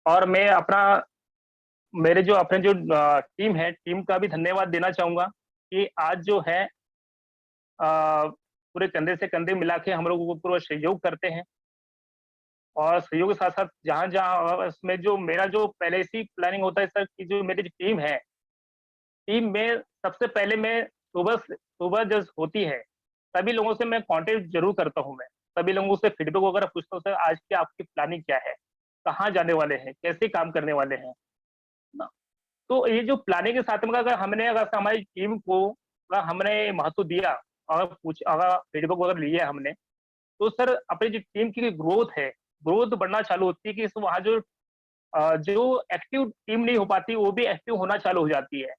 और मैं अपना मेरे जो अपने जो टीम है, टीम का भी धन्यवाद देना चाहूंगा कि आज जो है पूरे कंधे से कंधे मिला के हम लोगों को पूरा सहयोग करते हैं। और सहयोग के साथ साथ जहाँ जहाँ इसमें जो मेरा जो पहले से ही प्लानिंग होता है सर कि जो मेरी जो टीम है, टीम में सबसे पहले मैं सुबह जब होती है सभी लोगों से मैं कांटेक्ट जरूर करता हूँ। मैं सभी लोगों से फीडबैक वगैरह पूछता हूँ, सर आज की आपकी प्लानिंग क्या है, कहाँ जाने वाले हैं, कैसे काम करने वाले हैं ना। तो ये जो प्लानिंग के साथ में अगर हमारी टीम को अगर हमने महत्व दिया, अगर फीडबैक वगैरह लिया हमने, तो सर अपनी जो टीम की ग्रोथ है, ग्रोथ बढ़ना चालू होती है कि वहाँ जो एक्टिव टीम नहीं हो पाती वो भी एक्टिव होना चालू हो जाती है।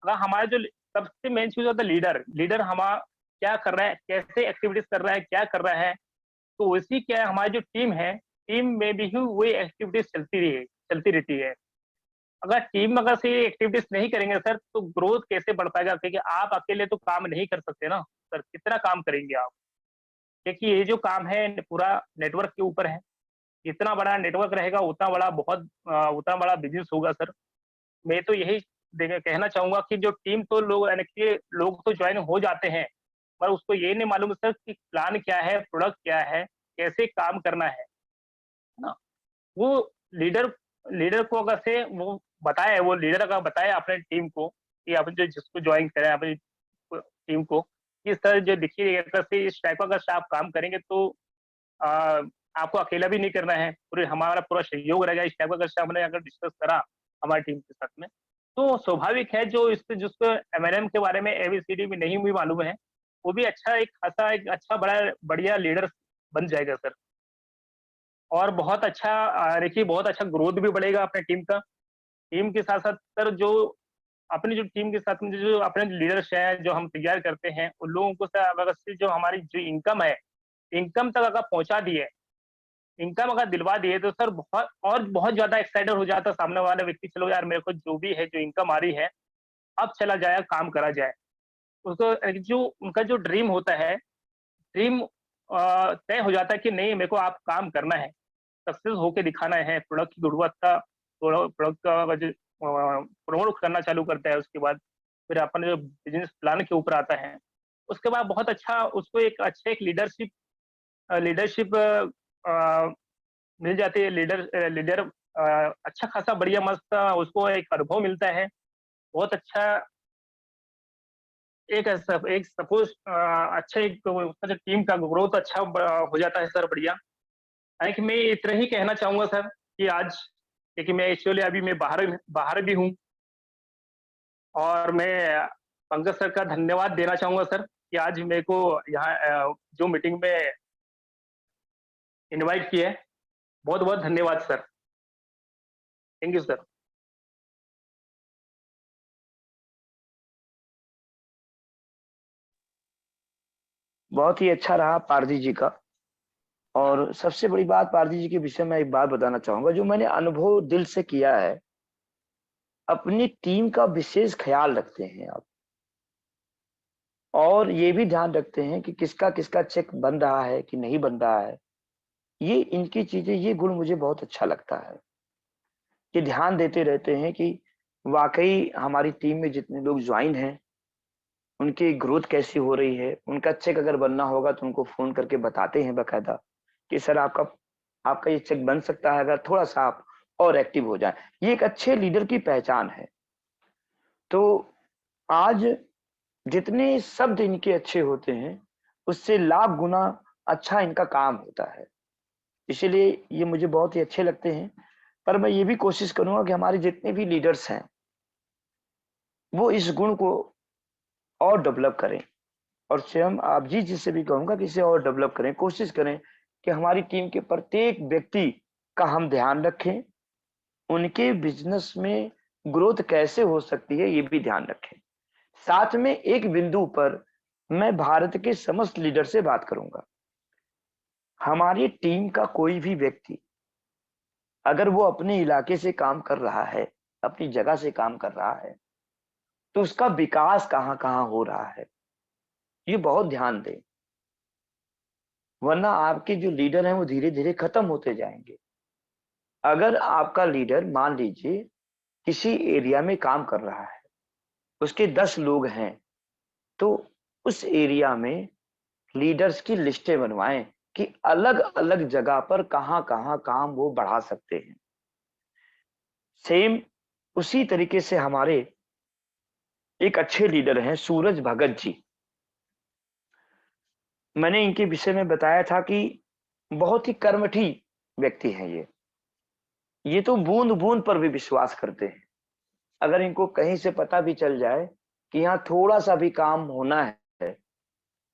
अगर हमारा जो सबसे मेन चीज होता है लीडर, लीडर हमारा क्या कर रहा है, कैसे एक्टिविटीज कर रहा है, क्या कर रहा है, तो वैसी क्या है हमारी जो टीम है, टीम में भी वही एक्टिविटीज चलती रहती है। अगर टीम अगर से एक्टिविटीज नहीं करेंगे सर, तो ग्रोथ कैसे बढ़ पाएगा, क्योंकि आप अकेले तो काम नहीं कर सकते ना सर, कितना काम करेंगे आप, क्योंकि ये जो काम है पूरा नेटवर्क के ऊपर है। जितना बड़ा नेटवर्क रहेगा उतना बड़ा बिजनेस होगा सर। मैं तो यही कहना चाहूंगा कि जो टीम तो लोग यानी कि लोग तो ज्वाइन हो जाते हैं, पर उसको ये नहीं मालूम सर कि प्लान क्या है, प्रोडक्ट क्या है, कैसे काम करना है ना। वो लीडर लीडर को अगर से वो बताए, वो लीडर अगर बताए अपने टीम को कि आप जो जिसको ज्वाइन करें अपनी टीम को, कि सर जो देखिए अगर से इस टाइप का अगर आप काम करेंगे तो आ, आपको अकेला भी नहीं करना है, पूरे हमारा पूरा सहयोग रहेगा। इस टाइप का अगर हमने अगर डिस्कस करा हमारी टीम के साथ में, तो स्वाभाविक है जो इससे जिसको एमएलएम के बारे में एबीसीडी में नहीं भी मालूम है, वो भी अच्छा एक खासा एक अच्छा बड़ा बढ़िया लीडर बन जाएगा सर। और बहुत अच्छा देखिए बहुत अच्छा ग्रोथ भी बढ़ेगा अपने टीम का। टीम के साथ साथ सर जो अपनी जो टीम के साथ में जो अपने लीडर्स हैं जो हम तैयार करते हैं, उन लोगों को सर अगर से जो हमारी जो इनकम है, इनकम तक अगर पहुंचा दिए, इनकम अगर दिलवा दिए, तो सर बहुत ज्यादा एक्साइटेड हो जाता सामने वाला व्यक्ति, चलो यार मेरे को जो भी है जो इनकम आ रही है अब चला जाए काम करा जाए। उसको जो उनका जो ड्रीम होता है, ड्रीम तय हो जाता है कि नहीं मेरे को आप काम करना है, सक्सेस होके दिखाना है, प्रोडक्ट की गुणवत्ता, प्रोडक्ट का जो प्रमोट करना चालू करता है। उसके बाद फिर अपन जो बिजनेस प्लान के ऊपर आता है, उसके बाद बहुत अच्छा उसको एक अच्छे एक लीडरशिप लीडरशिप मिल जाती है। लीडर अच्छा खासा बढ़िया मस्त उसको एक अनुभव मिलता है, बहुत अच्छा एक सपोज अच्छा एक उसका जो टीम का ग्रोथ अच्छा हो जाता है सर, बढ़िया। यानी कि मैं इतना ही कहना चाहूंगा सर कि आज, क्योंकि मैं एक्चुअली अभी मैं बाहर बाहर भी हूँ, और मैं पंकज सर का धन्यवाद देना चाहूंगा सर कि आज मेरे को यहाँ जो मीटिंग में इनवाइट किया है। बहुत बहुत धन्यवाद सर, थैंक यू सर। बहुत ही अच्छा रहा पारदी जी का। और सबसे बड़ी बात पारदी जी के विषय में एक बात बताना चाहूंगा, जो मैंने अनुभव दिल से किया है, अपनी टीम का विशेष ख्याल रखते हैं आप, और ये भी ध्यान रखते हैं कि किसका किसका चेक बन रहा है कि नहीं बन रहा है। ये इनकी चीजें, ये गुण मुझे बहुत अच्छा लगता है कि ध्यान देते रहते हैं कि वाकई हमारी टीम में जितने लोग ज्वाइन हैं उनकी ग्रोथ कैसी हो रही है। उनका चेक अगर बनना होगा तो उनको फोन करके बताते हैं बकायदा कि सर आपका आपका ये चेक बन सकता है अगर थोड़ा सा आप और एक्टिव हो जाए। ये एक अच्छे लीडर की पहचान है। तो आज जितने शब्द इनके अच्छे होते हैं उससे लाख गुना अच्छा इनका काम होता है, इसीलिए ये मुझे बहुत ही अच्छे लगते हैं। पर मैं ये भी कोशिश करूंगा कि हमारे जितने भी लीडर्स हैं वो इस गुण को और डेवलप करें, और स्वयं आप जी जिससे भी कहूंगा कि इसे और डेवलप करें, कोशिश करें कि हमारी टीम के प्रत्येक व्यक्ति का हम ध्यान रखें, उनके बिजनेस में ग्रोथ कैसे हो सकती है ये भी ध्यान रखें। साथ में एक बिंदु पर मैं भारत के समस्त लीडर से बात करूंगा। हमारी टीम का कोई भी व्यक्ति अगर वो अपने इलाके से काम कर रहा है, अपनी जगह से काम कर रहा है, तो उसका विकास कहाँ कहाँ हो रहा है ये बहुत ध्यान दें, वरना आपके जो लीडर हैं वो धीरे धीरे खत्म होते जाएंगे। अगर आपका लीडर मान लीजिए किसी एरिया में काम कर रहा है, उसके 10 लोग हैं, तो उस एरिया में लीडर्स की लिस्टें बनवाएं कि अलग अलग जगह पर कहाँ कहाँ काम वो बढ़ा सकते हैं। सेम उसी तरीके से हमारे एक अच्छे लीडर हैं सूरज भगत जी। मैंने इनके विषय में बताया था कि बहुत ही कर्मठी व्यक्ति हैं ये तो बूंद बूंद पर भी विश्वास करते हैं। अगर इनको कहीं से पता भी चल जाए कि यहाँ थोड़ा सा भी काम होना है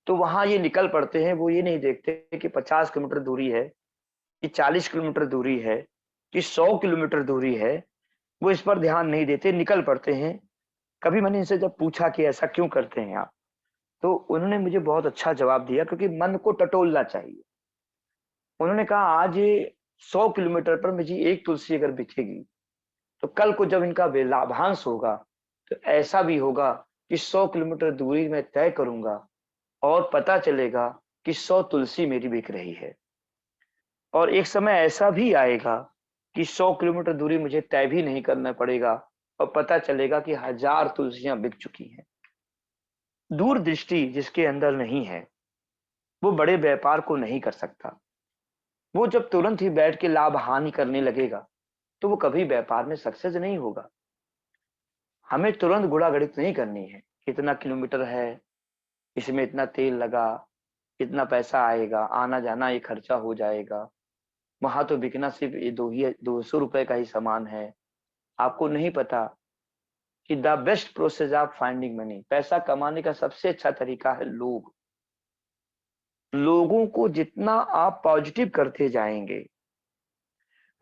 तो वहां ये निकल पड़ते हैं। वो ये नहीं देखते कि 50 किलोमीटर दूरी है कि 40 किलोमीटर दूरी है कि 100 किलोमीटर दूरी है, वो इस पर ध्यान नहीं देते, निकल पड़ते हैं। कभी मैंने इनसे जब पूछा कि ऐसा क्यों करते हैं आप, तो उन्होंने मुझे बहुत अच्छा जवाब दिया, क्योंकि मन को टटोलना चाहिए। उन्होंने कहा आज ये 100 किलोमीटर पर मुझे एक तुलसी अगर बिकेगी तो कल को जब इनका लाभांश होगा तो ऐसा भी होगा कि 100 किलोमीटर दूरी मैं तय करूंगा और पता चलेगा कि 100 तुलसी मेरी बिक रही है। और एक समय ऐसा भी आएगा कि 100 किलोमीटर दूरी मुझे तय भी नहीं करना पड़ेगा और पता चलेगा कि 1000 तुलसियां बिक चुकी हैं। दूरदृष्टि जिसके अंदर नहीं है वो बड़े व्यापार को नहीं कर सकता। वो जब तुरंत ही बैठ के लाभ हानि करने लगेगा तो वो कभी व्यापार में सक्सेस नहीं होगा। हमें तुरंत गुणा गणित नहीं करनी है, कितना किलोमीटर है, इसमें इतना तेल लगा, इतना पैसा आएगा, आना जाना ये खर्चा हो जाएगा, वहां तो बिकना सिर्फ ये 200 रुपए का ही सामान है। आपको नहीं पता कि the best process of finding money, पैसा कमाने का सबसे अच्छा तरीका है लोग। लोगों को जितना आप पॉजिटिव करते जाएंगे,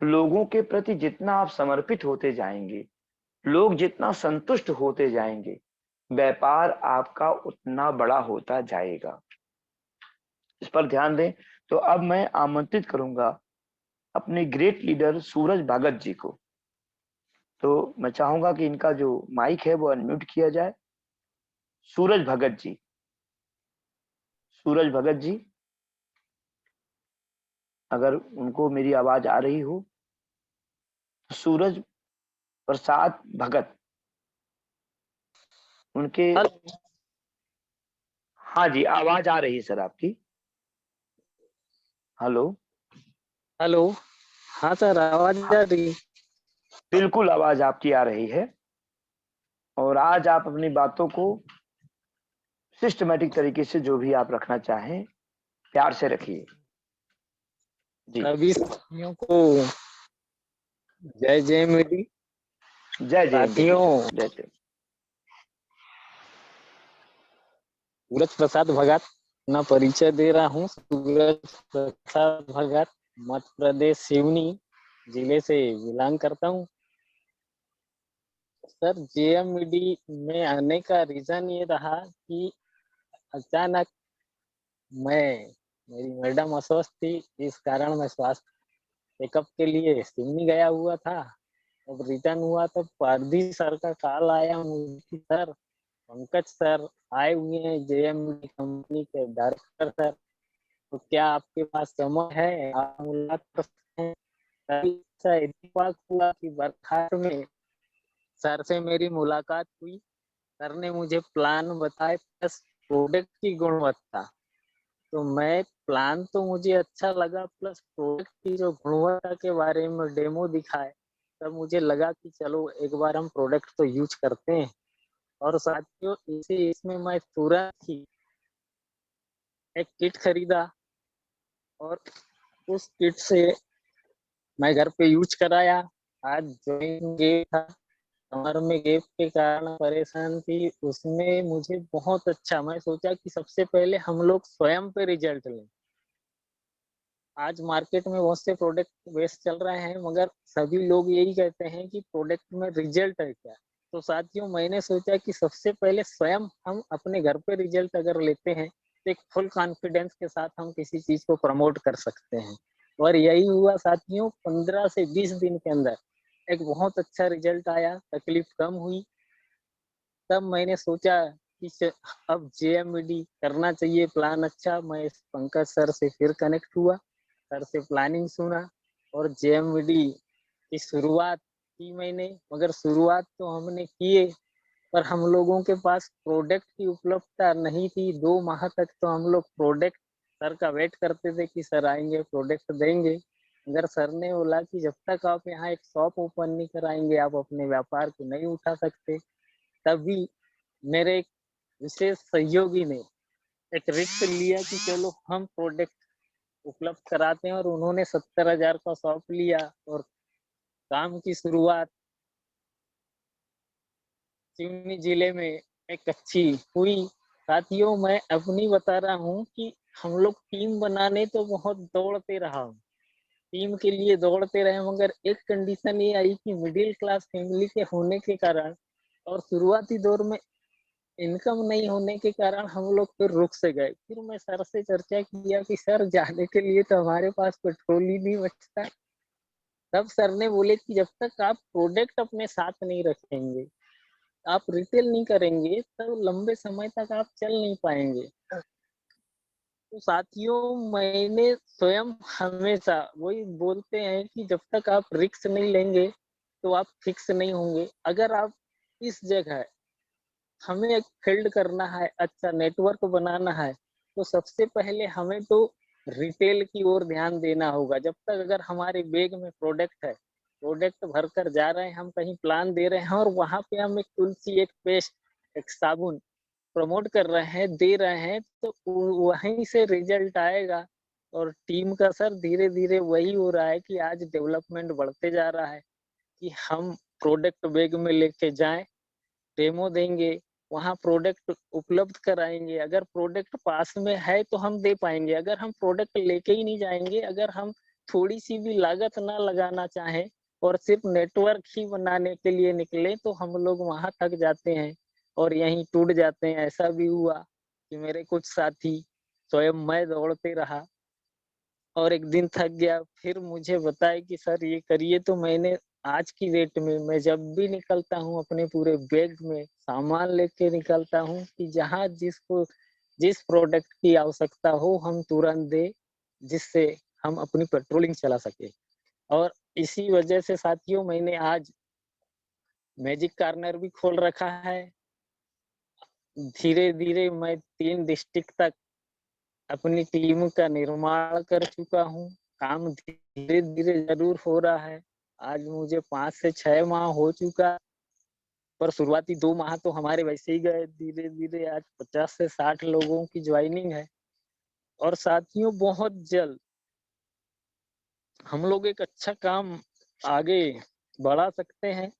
लोगों के प्रति जितना आप समर्पित होते जाएंगे, लोग जितना संतुष्ट होते जाएंगे, व्यापार आपका उतना बड़ा होता जाएगा। इस पर ध्यान दें। तो अब मैं आमंत्रित करूंगा अपने ग्रेट लीडर सूरज भगत जी को। तो मैं चाहूंगा कि इनका जो माइक है वो अनम्यूट किया जाए। सूरज भगत जी, सूरज भगत जी, अगर उनको मेरी आवाज आ रही हो तो सूरज प्रसाद भगत उनके। हाँ जी, आवाज आ रही है सर आपकी। हेलो। हेलो। हाँ सर, आवाज हाँ, आ रही है। बिल्कुल आवाज आपकी आ रही है। और आज आप अपनी बातों को सिस्टमेटिक तरीके से जो भी आप रखना चाहें प्यार से रखिए जी। सभी साथियों को जय जय मेरी। जय जय बेटी साथियों, सर, जय जय। सूरज प्रसाद भगत अपना परिचय दे रहा हूँ। सूरज प्रसाद भगत मध्य प्रदेश सिवनी जिले से बिलोंग करता हूँ। सर, जेएमईडी में आने का रीजन ये रहा कि अचानक मेरी मैडम अस्वस्थ थी, इस कारण मैं स्वास्थ्य चेकअप के लिए सिवनी गया हुआ था। जब रिटर्न हुआ तब पारधी सर का कॉल आया मुझे कि सर, पंकज सर आए हुए हैं, जेएमडी कंपनी के डायरेक्टर सर, तो क्या आपके पास समय है, आप मुलाकात कर सकते हैं। तभी ऐसा इत्तेफाक हुआ कि बरसात में सर से मेरी मुलाकात हुई। सर ने मुझे प्लान बताए प्लस प्रोडक्ट की गुणवत्ता। तो मैं प्लान तो मुझे अच्छा लगा, प्लस प्रोडक्ट की जो गुणवत्ता के बारे में डेमो दिखाए, तब मुझे लगा कि चलो एक बार हम प्रोडक्ट तो यूज करते हैं। और साथियों, इसमें मैं तुरंत ही एक किट खरीदा और उस किट से मैं घर पे यूज कराया। आज जॉइंट गैप था, कमर में गैप के कारण परेशान थी, उसमें मुझे बहुत अच्छा, मैं सोचा कि सबसे पहले हम लोग स्वयं पे रिजल्ट लें। आज मार्केट में बहुत से प्रोडक्ट बेस्ट चल रहे हैं, मगर सभी लोग यही कहते हैं कि प्रोडक्ट में रिजल्ट है क्या। तो साथियों, मैंने सोचा कि सबसे पहले स्वयं हम अपने घर पे रिजल्ट अगर लेते हैं तो एक फुल कॉन्फिडेंस के साथ हम किसी चीज को प्रमोट कर सकते हैं। और यही हुआ साथियों, 15 से 20 दिन के अंदर एक बहुत अच्छा रिजल्ट आया, तकलीफ कम हुई। तब मैंने सोचा कि अब जेएमडी करना चाहिए, प्लान अच्छा। मैं पंकज सर से फिर कनेक्ट हुआ, सर से प्लानिंग सुना और जेएमडी की शुरुआत की मैंने। मगर शुरुआत तो हमने किए, पर हम लोगों के पास प्रोडक्ट की उपलब्धता नहीं थी। 2 माह तक तो हम लोग प्रोडक्ट सर का वेट करते थे कि सर आएंगे प्रोडक्ट देंगे। मगर सर ने बोला कि जब तक आप यहाँ एक शॉप ओपन नहीं कराएंगे, आप अपने व्यापार को नहीं उठा सकते। तभी मेरे एक विशेष सहयोगी ने एक रिस्क लिया कि चलो हम प्रोडक्ट उपलब्ध कराते हैं, और उन्होंने 70,000 का शॉप लिया और काम की शुरुआत सिवनी जिले में एक अच्छी हुई। साथियों, मैं अपनी बता रहा हूँ कि हम लोग टीम बनाने तो बहुत दौड़ते रहा, टीम के लिए दौड़ते रहे, मगर एक कंडीशन ये आई कि मिडिल क्लास फैमिली के होने के कारण और शुरुआती दौर में इनकम नहीं होने के कारण हम लोग फिर रुक से गए। फिर मैं सर से चर्चा किया कि सर, जाने के लिए तो हमारे पास पेट्रोल ही नहीं बचता। तब सर ने बोले कि जब तक आप प्रोडक्ट अपने साथ नहीं रखेंगे, आप रिटेल नहीं करेंगे, तो लंबे समय तक आप चल नहीं पाएंगे। तो साथियों, मैंने स्वयं हमेशा वही बोलते हैं कि जब तक आप रिस्क नहीं लेंगे तो आप फिक्स नहीं होंगे। अगर आप इस जगह हमें एक फील्ड करना है, अच्छा नेटवर्क बनाना है, तो सबसे पहले हमें तो रिटेल की ओर ध्यान देना होगा। जब तक अगर हमारे बैग में प्रोडक्ट है, प्रोडक्ट भर कर जा रहे हैं, हम कहीं प्लान दे रहे हैं और वहां पे हम एक तुलसी, एक पेस्ट, एक साबुन प्रमोट कर रहे हैं, दे रहे हैं, तो वहीं से रिजल्ट आएगा। और टीम का सर धीरे धीरे वही हो रहा है कि आज डेवलपमेंट बढ़ते जा रहा है कि हम प्रोडक्ट बैग में लेके जाएं, डेमो देंगे, वहाँ प्रोडक्ट उपलब्ध कराएंगे। अगर प्रोडक्ट पास में है तो हम दे पाएंगे, अगर हम प्रोडक्ट लेके ही नहीं जाएंगे, अगर हम थोड़ी सी भी लागत ना लगाना चाहें और सिर्फ नेटवर्क ही बनाने के लिए निकले, तो हम लोग वहां थक जाते हैं और यहीं टूट जाते हैं। ऐसा भी हुआ कि मेरे कुछ साथी, स्वयं मैं दौड़ते रहा और एक दिन थक गया, फिर मुझे बताए कि सर ये करिए। तो मैंने आज की डेट में मैं जब भी निकलता हूँ अपने पूरे बैग में सामान लेके निकलता हूँ कि जहाँ जिसको जिस प्रोडक्ट की आवश्यकता हो हम तुरंत दे, जिससे हम अपनी पेट्रोलिंग चला सके। और इसी वजह से साथियों, मैंने आज मैजिक कार्नर भी खोल रखा है। धीरे धीरे मैं 3 डिस्ट्रिक्ट तक अपनी टीम का निर्माण कर चुका हूँ। काम धीरे धीरे जरूर हो रहा है। आज मुझे 5 से 6 माह हो चुका, पर शुरुआती 2 माह तो हमारे वैसे ही गए। धीरे धीरे आज 50 से 60 लोगों की ज्वाइनिंग है और साथियों, बहुत जल्द हम लोग एक अच्छा काम आगे बढ़ा सकते हैं।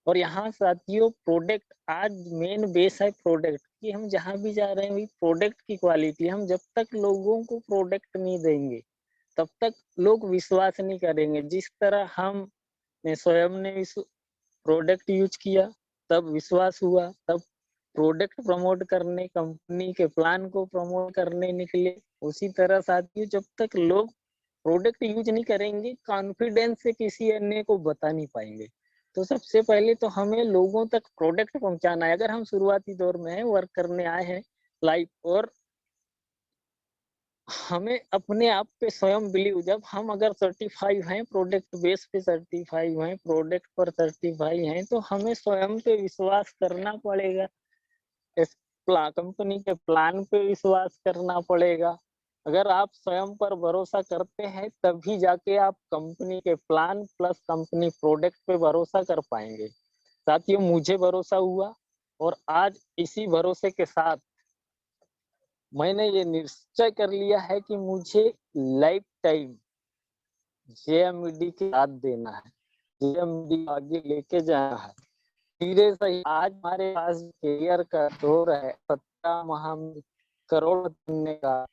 और यहाँ साथियों, प्रोडक्ट आज मेन बेस है प्रोडक्ट कि हम जहाँ भी जा रहे हैं प्रोडक्ट की क्वालिटी। हम जब तक लोगों को प्रोडक्ट नहीं देंगे तब तक लोग विश्वास नहीं करेंगे। जिस तरह हम स्वयं ने प्रोडक्ट यूज किया, तब विश्वास हुआ, तब प्रोडक्ट प्रमोट करने, कंपनी के प्लान को प्रमोट करने निकले। उसी तरह साथियों, जब तक लोग प्रोडक्ट यूज नहीं करेंगे, कॉन्फिडेंस से किसी अन्य को बता नहीं पाएंगे। तो सबसे पहले तो हमें लोगों तक प्रोडक्ट पहुंचाना है। अगर हम शुरुआती दौर में हैं, वर्क करने आए हैं लाइव, और हमें अपने आप पे स्वयं बिलीव, जब हम अगर सर्टिफाइड हैं, प्रोडक्ट बेस पे सर्टिफाइड हैं, प्रोडक्ट पर सर्टिफाइड हैं, तो हमें स्वयं पे विश्वास करना पड़ेगा। इस कंपनी के प्लान पे विश्वास करना पड़ेगा। अगर आप स्वयं पर भरोसा करते हैं, तभी जाके आप कंपनी के प्लान प्लस कंपनी प्रोडक्ट पे भरोसा कर पाएंगे। साथियों, मुझे भरोसा हुआ, और आज इसी भरोसे के साथ मैंने ये निश्चय कर लिया है कि मुझे लाइफ टाइम जेएमडी के साथ देना है, जेएमडी आगे लेके जाना है। धीरे से आज हमारे पास करियर का दौर है, 17 माह में करोड़ बनने का।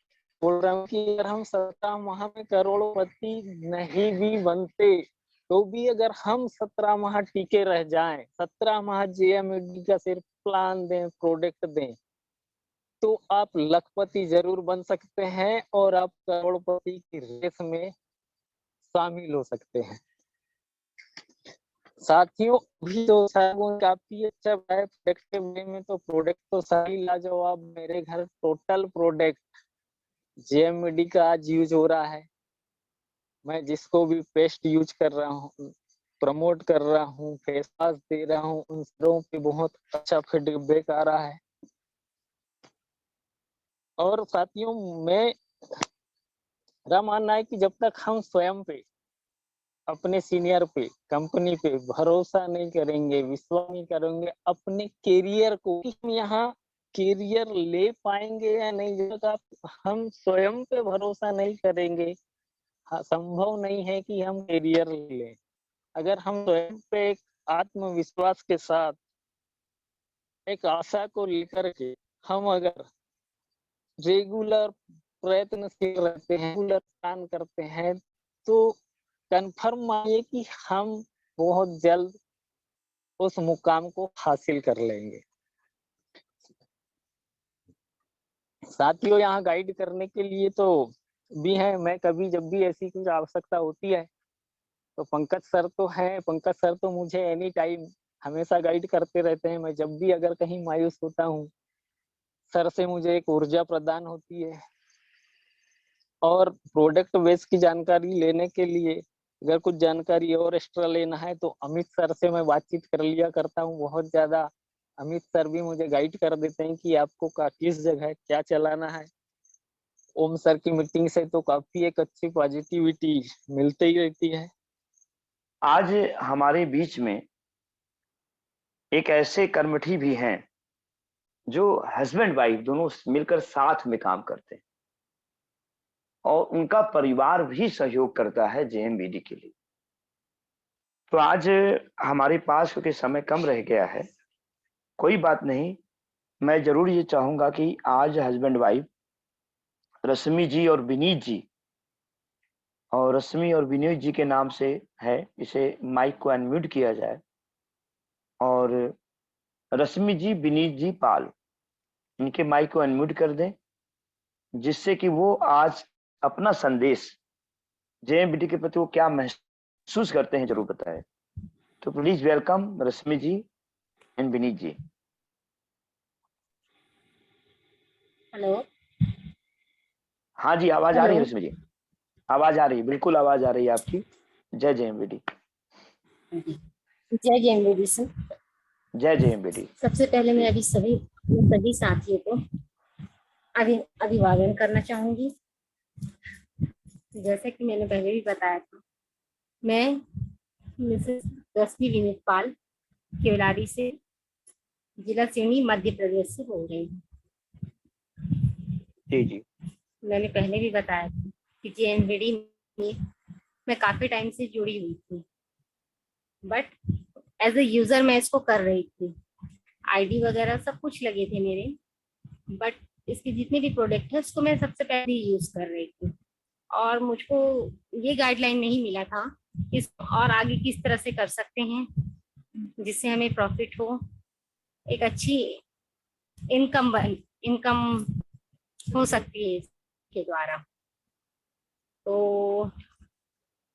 बोल रहा हूँ कि अगर हम 17 माह में करोड़पति नहीं भी बनते, तो भी अगर हम 17 माह टिके रह जाएं, 17 माह जेएमडी का सिर्फ प्लान दें, प्रोडक्ट दें, तो आप लखपति जरूर बन सकते हैं, और आप करोड़पति की रेस में शामिल हो सकते हैं। साथियों, अभी तो काफी अच्छा है प्रोडक्ट के बारे में। तो प्रोडक्ट तो सारी लाजवाब, मेरे घर टोटल प्रोडक्ट जेएमडी का आज यूज हो रहा है। मैं जिसको भी पेस्ट यूज कर रहा हूँ, प्रमोट कर रहा हूँ, फेस वॉश दे रहा हूँ, उन सबों पे बहुत अच्छा फीडबैक आ रहा है। और साथियों, मेरा मानना है कि जब तक हम स्वयं पे, अपने सीनियर पे, कंपनी पे भरोसा नहीं करेंगे, विश्वास नहीं करेंगे अपने कैरियर को, कि हम यहाँ कैरियर ले पाएंगे या नहीं, जब तक हम स्वयं पे भरोसा नहीं करेंगे, संभव नहीं है कि हम कैरियर लें। अगर हम स्वयं पे एक आत्मविश्वास के साथ, एक आशा को लेकर के हम अगर रेगुलर प्रयत्नशील रहते हैं, रेगुलर प्लान करते हैं, तो कन्फर्म मानिए कि हम बहुत जल्द उस मुकाम को हासिल कर लेंगे। साथियों, यहाँ गाइड करने के लिए तो भी है। मैं कभी जब भी ऐसी कुछ आवश्यकता होती है, तो पंकज सर तो हैं, पंकज सर तो मुझे एनी टाइम हमेशा गाइड करते रहते हैं। मैं जब भी अगर कहीं मायूस होता हूँ, सर से मुझे एक ऊर्जा प्रदान होती है। और प्रोडक्ट बेस की जानकारी लेने के लिए अगर कुछ जानकारी और एक्स्ट्रा लेना है, तो अमित सर से मैं बातचीत कर लिया करता हूँ बहुत ज्यादा। अमित सर भी मुझे गाइड कर देते हैं कि आपको किस जगह क्या चलाना है। ओम सर की मीटिंग से तो काफी एक अच्छी पॉजिटिविटी मिलती ही रहती है। आज हमारे बीच में एक ऐसे कर्मठी भी हैं जो हस्बैंड वाइफ दोनों मिलकर साथ में काम करते हैं, और उनका परिवार भी सहयोग करता है जेएमबीडी के लिए। तो आज हमारे पास क्योंकि समय कम रह गया है, कोई बात नहीं, मैं जरूर ये चाहूंगा कि आज हस्बैंड वाइफ रश्मि जी और विनीत जी, और रश्मि और विनीत जी के नाम से है, इसे माइक को अनम्यूट किया जाए, और रश्मि जी, विनीत जी, पाल, इनके माइक को अनम्यूट कर दें, जिससे कि वो आज अपना संदेश जेएमबीडी के प्रति वो क्या महसूस करते हैं जरूर बताएं। तो please welcome Rashmi ji and Vineet ji. Hello. हाँ जी, आवाज आ रही है हेलो। रश्मि जी? आवाज आ रही है, बिल्कुल आवाज आ रही है आपकी। जय जेएमबीडी। जय जेएमबीडी सर। जय जेएमबीडी। सबसे पहले मैं अभी सभी साथियों को अभिवादन करना चाहूंगी। जैसे कि मैंने पहले भी बताया था, मैं मिसेस रश्मि विनीत पाल केवलारी से, जिला सिवनी, मध्य प्रदेश से बोल रही हूँ। जी जी। मैंने पहले भी बताया था कि जेएमबीडी में मैं काफी टाइम से जुड़ी हुई थी, बट एज ए यूजर मैं इसको कर रही थी। आईडी वगैरह सब कुछ लगे थे मेरे, बट इसके जितने भी प्रोडक्ट है उसको मैं सबसे पहले यूज कर रही थी, और मुझको ये गाइडलाइन नहीं मिला था कि और आगे किस तरह से कर सकते हैं जिससे हमें प्रॉफिट हो, एक अच्छी इनकम हो सकती है इसके द्वारा। तो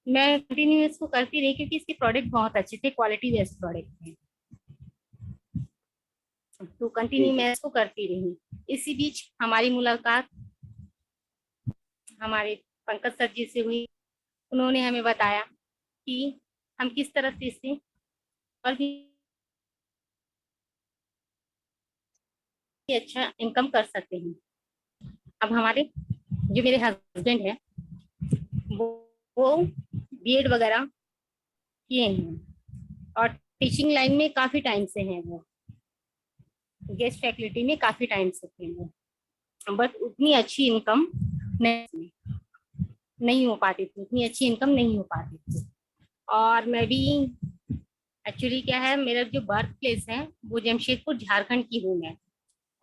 मैं कंटिन्यू इसको करती रही क्योंकि इसके प्रोडक्ट बहुत अच्छे थे, क्वालिटी बेस्ड प्रोडक्ट थे, तो कंटिन्यू जी मैं इसको करती रही। इसी बीच हमारी मुलाकात हमारे पंकज सर जी से हुई। उन्होंने हमें बताया कि हम किस तरह से इससे और भी अच्छा इनकम कर सकते हैं। अब हमारे जो मेरे हस्बैंड है वो बीएड वगैरह किए हैं और टीचिंग लाइन में काफी टाइम से हैं, वो गेस्ट फैकल्टी में काफी टाइम से थे वो, बट उतनी अच्छी इनकम नहीं हो पाती थी, उतनी अच्छी इनकम नहीं हो पाती थी। और मैं भी एक्चुअली क्या है, मेरा जो बर्थ प्लेस है वो जमशेदपुर झारखंड की हूँ मैं,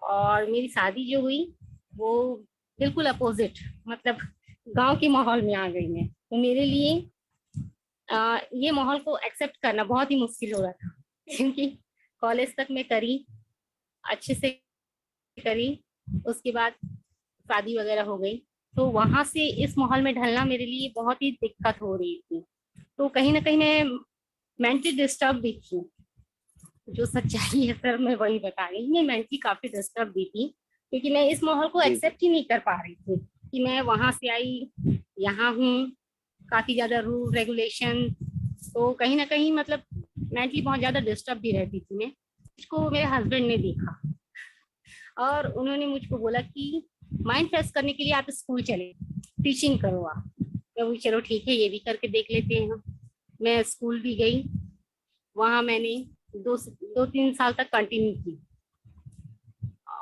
और मेरी शादी जो हुई वो बिल्कुल अपोजिट, मतलब गांव के माहौल में आ गई मैं। तो मेरे लिए ये माहौल को एक्सेप्ट करना बहुत ही मुश्किल हो रहा था क्योंकि कॉलेज तक मैं करी, अच्छे से करी, उसके बाद शादी वगैरह हो गई, तो वहां से इस माहौल में ढलना मेरे लिए बहुत ही दिक्कत हो रही थी। तो कहीं ना कहीं मैं मेंटली डिस्टर्ब भी थी, जो सच्चाई है सर मैं वही बता रही हूँ, मैं मेंटली काफी डिस्टर्ब भी थी क्योंकि मैं इस माहौल को जी एक्सेप्ट ही नहीं कर पा रही थी कि मैं वहां से आई, यहाँ हूँ, काफी ज्यादा रूल रेगुलेशन, तो कहीं ना कहीं मतलब मेंटली बहुत ज्यादा डिस्टर्ब भी रहती थी मैं। इसको मेरे हस्बैंड ने देखा और उन्होंने मुझको बोला कि माइंड फ्रेश करने के लिए आप स्कूल चले, टीचिंग करो आप। मैं बोली चलो ठीक है, ये भी करके देख लेते हैं। मैं स्कूल भी गई, वहां मैंने 2-3 साल तक कंटिन्यू की,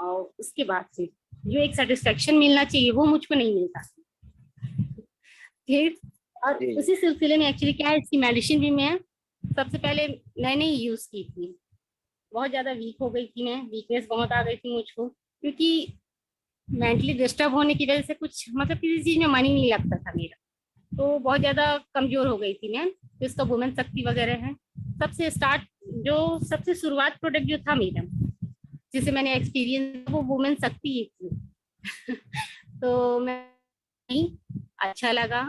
और उसके बाद से जो एक सेटिस्फेक्शन मिलना चाहिए वो मुझको नहीं मिलता। फिर और जी उसी सिलसिले में एक्चुअली क्या है, इसकी मेडिसिन भी मैं सबसे पहले मैंने ही यूज की थी। बहुत ज्यादा वीक हो गई थी मैं, वीकनेस बहुत आ गई थी मुझको, क्योंकि मेंटली डिस्टर्ब होने की वजह से कुछ मतलब किसी चीज में मन ही नहीं लगता था मेरा, तो बहुत ज्यादा कमजोर हो गई थी मैं। तो इसका वुमेन शक्ति वगैरह है, सबसे स्टार्ट जो सबसे शुरुआत प्रोडक्ट जो था मेरा जिसे मैंने एक्सपीरियंस वो वुमेन शक्ति ही थी। तो मैं अच्छा लगा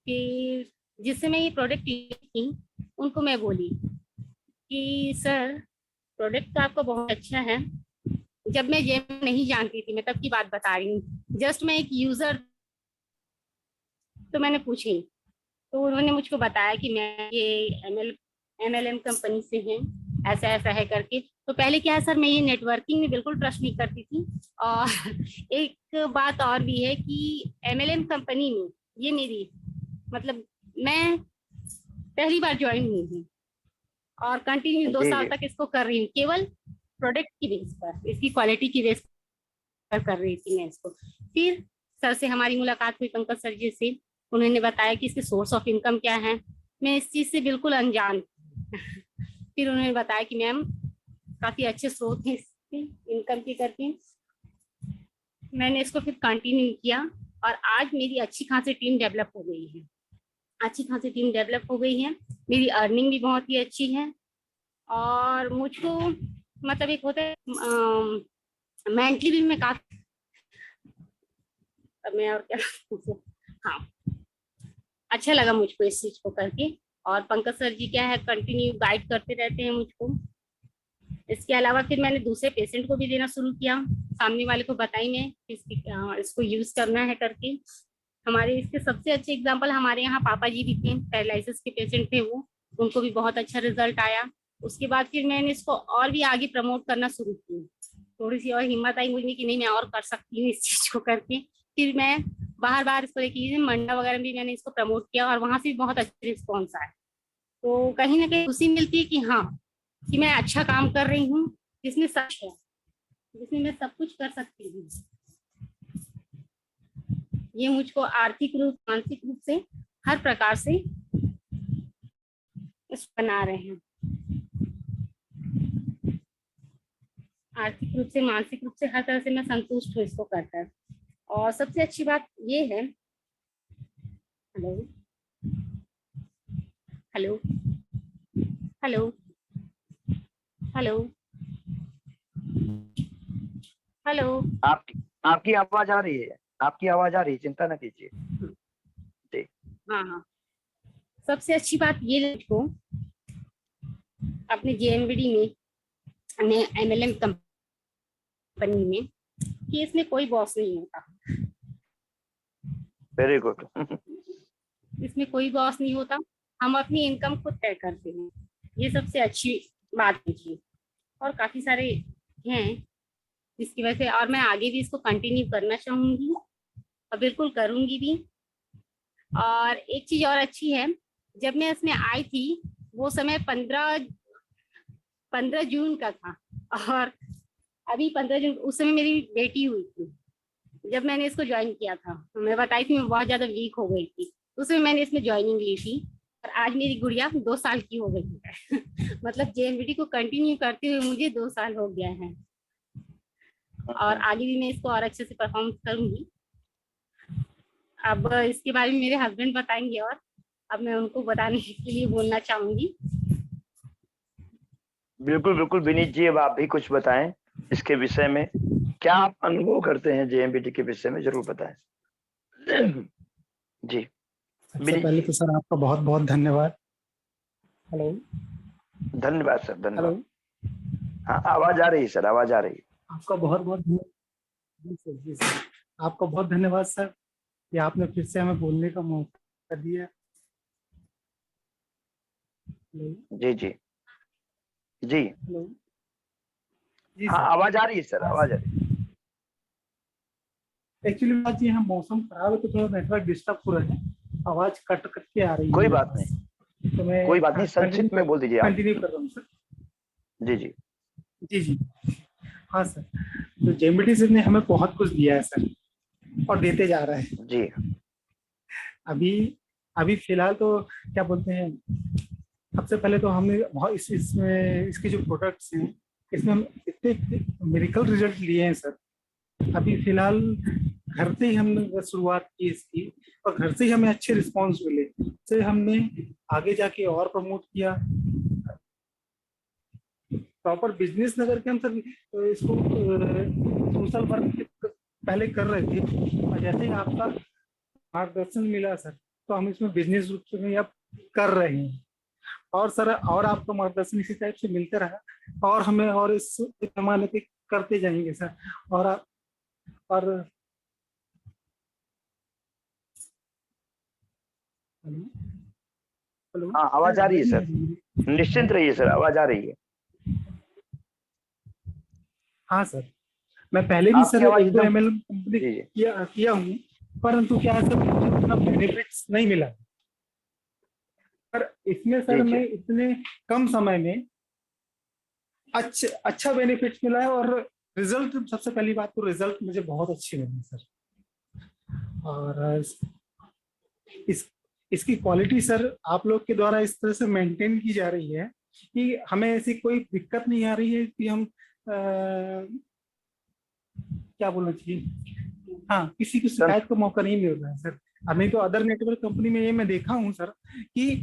कि जिससे मैं ये प्रोडक्ट ली थी उनको मैं बोली कि सर प्रोडक्ट तो आपका बहुत अच्छा है। जब मैं ये नहीं जानती थी, मैं तब की बात बता रही हूँ, जस्ट मैं एक यूजर, तो मैंने पूछी तो उन्होंने मुझको बताया कि मैं ये MLM कंपनी से हैं, ऐसा ऐसा है करके। तो पहले क्या है सर, मैं ये नेटवर्किंग में बिल्कुल ट्रस्ट नहीं करती थी, और एक बात और भी है कि MLM कंपनी में ये मेरी मतलब मैं पहली बार ज्वाइन हुई हूँ और कंटिन्यू 2 साल जी तक इसको कर रही हूँ, केवल प्रोडक्ट की बेस पर, इसकी क्वालिटी की बेस पर कर रही थी मैं इसको। फिर सर से हमारी मुलाकात हुई, पंकज सर जी से, उन्होंने बताया कि इसके सोर्स ऑफ इनकम क्या है। मैं इस चीज से बिल्कुल अनजान फिर उन्होंने बताया कि मैम काफी अच्छे स्रोत हैं इसके इनकम के करके। मैंने इसको फिर कंटिन्यू किया और आज मेरी अच्छी खासी टीम डेवलप हो गई है, अच्छी खासी टीम डेवलप हो गई है, मेरी अर्निंग भी बहुत ही अच्छी है। और मुझको मतलब एक होता है मेंटली भी मैं काफी, अब मैं और क्या हाँ, अच्छा लगा मुझको इस चीज को करके। और पंकज सर जी क्या है कंटिन्यू गाइड करते रहते हैं मुझको। इसके अलावा फिर मैंने दूसरे पेशेंट को भी देना शुरू किया, सामने वाले को बताई मैं इसको यूज करना है करके। हमारे इसके सबसे अच्छे एग्जाम्पल हमारे यहाँ पापा जी भी थे, पैरालिसिस के पेशेंट थे वो, उनको भी बहुत अच्छा रिजल्ट आया। उसके बाद फिर मैंने इसको और भी आगे प्रमोट करना शुरू की, थोड़ी सी और हिम्मत आई मुझे कि नहीं मैं और कर सकती हूँ इस चीज को करके। फिर मैं बाहर बाहर इसको लेके मंडा वगैरह भी मैंने इसको प्रमोट किया और वहां से भी बहुत अच्छा रिस्पॉन्स आया। तो कहीं ना कहीं खुशी मिलती है कि हाँ, कि मैं अच्छा काम कर रही हूँ, जिसमें सच है, जिसमें मैं सब कुछ कर सकती हूँ। ये मुझको आर्थिक रूप मानसिक रूप से हर प्रकार से बना रहे हैं, आर्थिक रूप से मानसिक रूप से हर तरह से मैं संतुष्ट हूँ इसको कर कर। और सबसे अच्छी बात ये है, hello hello hello hello hello. आपकी आपकी आवाज आ रही है, आपकी आवाज आ रही है, चिंता न कीजिए। हाँ हाँ, सबसे अच्छी बात ये लगी को अपने जेएमबीडी में एमएलएम कंपनी में कि इसमें कोई बॉस नहीं होता। Very good. इसमें कोई बॉस नहीं होता, हम अपनी इनकम खुद तय करते हैं, ये सबसे अच्छी बात है। और काफी सारे हैं जिसकी वजह से, और मैं आगे भी इसको कंटिन्यू करना चाहूंगी और बिल्कुल करूंगी भी। और एक चीज और अच्छी है, जब मैं इसमें आई थी वो समय 15 जून का था, और अभी 15 जून उस समय मेरी बेटी हुई थी जब मैंने इसको ज्वाइन किया था। तो मैं बताई थी मैं बहुत ज्यादा वीक हो गई थी, उसमें मैंने इसमें ज्वाइनिंग ली थी, और आज मेरी गुड़िया 2 साल की हो गई है। मतलब जेएमबीटी को कंटिन्यू करते हुए मुझे 2 साल हो गया है, और आगे भी मैं इसको और अच्छे से परफॉर्म करूंगी। अब इसके बारे में मेरे हस्बैंड बताएंगे, और अब मैं उनको बताने के लिए बोलना चाहूंगी। बिल्कुल बिल्कुल विनीत जी, अब आप भी कुछ बताएं इसके विषय में, क्या आप अनुभव करते हैं जेएमबीटी के विषय में, जरूर बताएं। जी सबसे विनीत पहले जी। तो सर आपका बहुत बहुत धन्यवाद। हेलो धन्यवाद सर, हेलो, धन्यवाद। हाँ आवाज आ रही है सर, आवाज आ रही है। आपका बहुत बहुत जी सर, जी सर, आपका बहुत धन्यवाद सर कि आपने फिर से हमें बोलने का मौका दिया। हेलो जी जी जी। हेलो, जी हाँ सर। आवाज आ रही है सर, हाँ आवाज आ सर, रही है। एक्चुअली बात ये है, मौसम खराब है तो थोड़ा नेटवर्क डिस्टर्ब हो रहा है, आवाज कट कट के आ रही है कोई मेरे बात पास। नहीं, तो मैं कोई बात नहीं, संक्षिप्त में बोल दीजिए आप। कंटिन्यू कर रहा हूँ सर। जी जी जी जी। हाँ सर, तो जेएमबीटी सर ने हमें बहुत कुछ दिया है सर, और देते जा रहा है। जी। अभी अभी फिलहाल तो क्या बोलते हैं, सबसे पहले तो हमने बहुत इसमें इसके जो प्रोडक्ट्स हैं इसमें हम इतने मेडिकल रिजल्ट लिए हैं सर। अभी फिलहाल घर से ही हमने शुरुआत की इसकी, और घर से ही हमें अच्छे रिस्पांस मिले, से हमने आगे जाके और प्रमोट किया। प्रॉपर बिजनेस न करके हम सर इसको सोशल वर्क पहले कर रहे थे, और जैसे ही आपका मार्गदर्शन मिला सर तो हम इसमें बिजनेस रूप में अब कर रहे हैं। और सर और आपका मार्गदर्शन इसी टाइप से मिलते रहा, और हमें और इस पैमाने पे करते जाएंगे सर। और हेलो हेलो, हाँ आवाज आ रही है सर, निश्चिंत रहिए सर, आवाज आ रही है। हाँ सर, मैं पहले भी आपकी सर आवाज एक दो एकदम। एमएल कंप्लीट जी जी किया हूँ, परंतु क्या है सर, मुझे उतना बेनिफिट्स नहीं मिला। पर इसमें जी सर जी। मैं इतने कम समय में अच्छा बेनिफिट मिला है, और रिजल्ट, सबसे पहली बात तो रिजल्ट मुझे बहुत अच्छे मिले सर। और इस इसकी क्वालिटी सर आप लोग के द्वारा इस तरह से मेंटेन की जा रही है कि हमें ऐसी कोई दिक्कत नहीं आ रही है कि हम क्या बोलना चाहिए, हाँ, किसी को संत शिकायत का मौका नहीं मिल रहा है सर। अब नहीं तो अदर नेटवर्क कंपनी में ये मैं देखा हूँ सर कि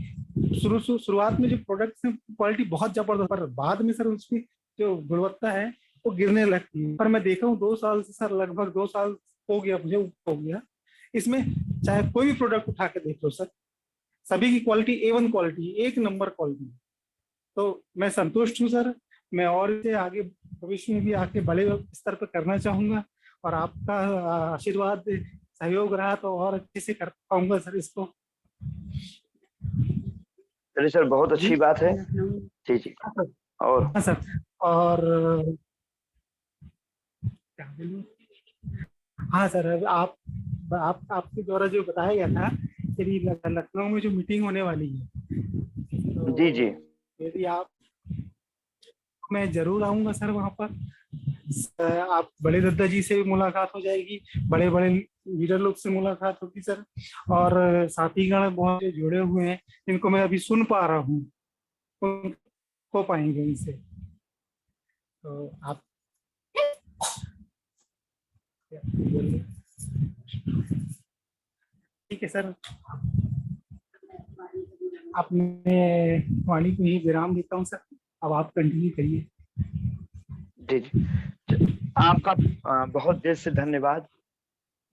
शुरुआत में जो प्रोडक्ट्स हैं क्वालिटी बहुत जबरदस्त, पर बाद में सर उसकी जो गुणवत्ता है वो गिरने लगती है। पर मैं देखा हूँ 2 साल से सर, लगभग 2 साल हो गया मुझे, हो गया इसमें, चाहे कोई भी प्रोडक्ट उठा के देख लो सर, सभी की क्वालिटी A1 क्वालिटी, एक नंबर क्वालिटी। तो मैं संतुष्ट हूँ सर, मैं और इसे आगे भविष्य में भी आके बड़े स्तर पर करना चाहूंगा, और आपका आशीर्वाद सहयोग रहा तो और अच्छे से कर पाऊंगा सर इसको। चलिए सर, बहुत जी अच्छी बात है। जी जी। हाँ सर, और हाँ सर, और क्या बोलूं, हाँ सर, अब आपके द्वारा जो बताया गया था, यदि लखनऊ में जो मीटिंग होने वाली है, जी जी तो यदि आप, मैं जरूर आऊंगा सर वहाँ पर। आप बड़े दद्दा जी से भी मुलाकात हो जाएगी, बड़े बड़े लीडर लोग से मुलाकात होगी सर, और साथीगण बहुत से जुड़े हुए हैं जिनको मैं अभी सुन पा रहा हूँ, हो पाएंगे उनसे। तो आप ठीक है सर, आप, मैं वाणी को ही विराम देता हूँ सर, अब आप कंटिन्यू करिए। जी जी। आपका बहुत दिल से धन्यवाद।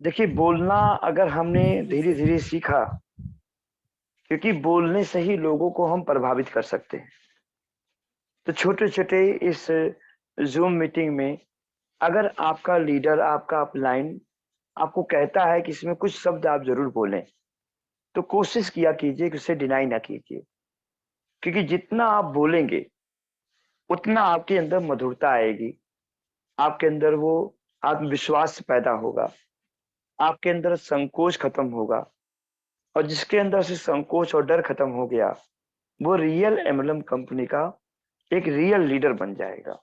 देखिए, बोलना अगर हमने धीरे धीरे सीखा, क्योंकि बोलने से ही लोगों को हम प्रभावित कर सकते हैं। तो छोटे छोटे इस जूम मीटिंग में अगर आपका लीडर, आपका अपलाइन आपको कहता है कि इसमें कुछ शब्द आप जरूर बोलें, तो कोशिश किया कीजिए कि उसे डिनाई ना कीजिए, क्योंकि जितना आप बोलेंगे उतना आपके अंदर मधुरता आएगी, आपके अंदर वो आत्मविश्वास पैदा होगा, आपके अंदर संकोच खत्म होगा, और जिसके अंदर से संकोच और डर खत्म हो गया, वो रियल एमएलएम कंपनी का एक रियल लीडर बन जाएगा।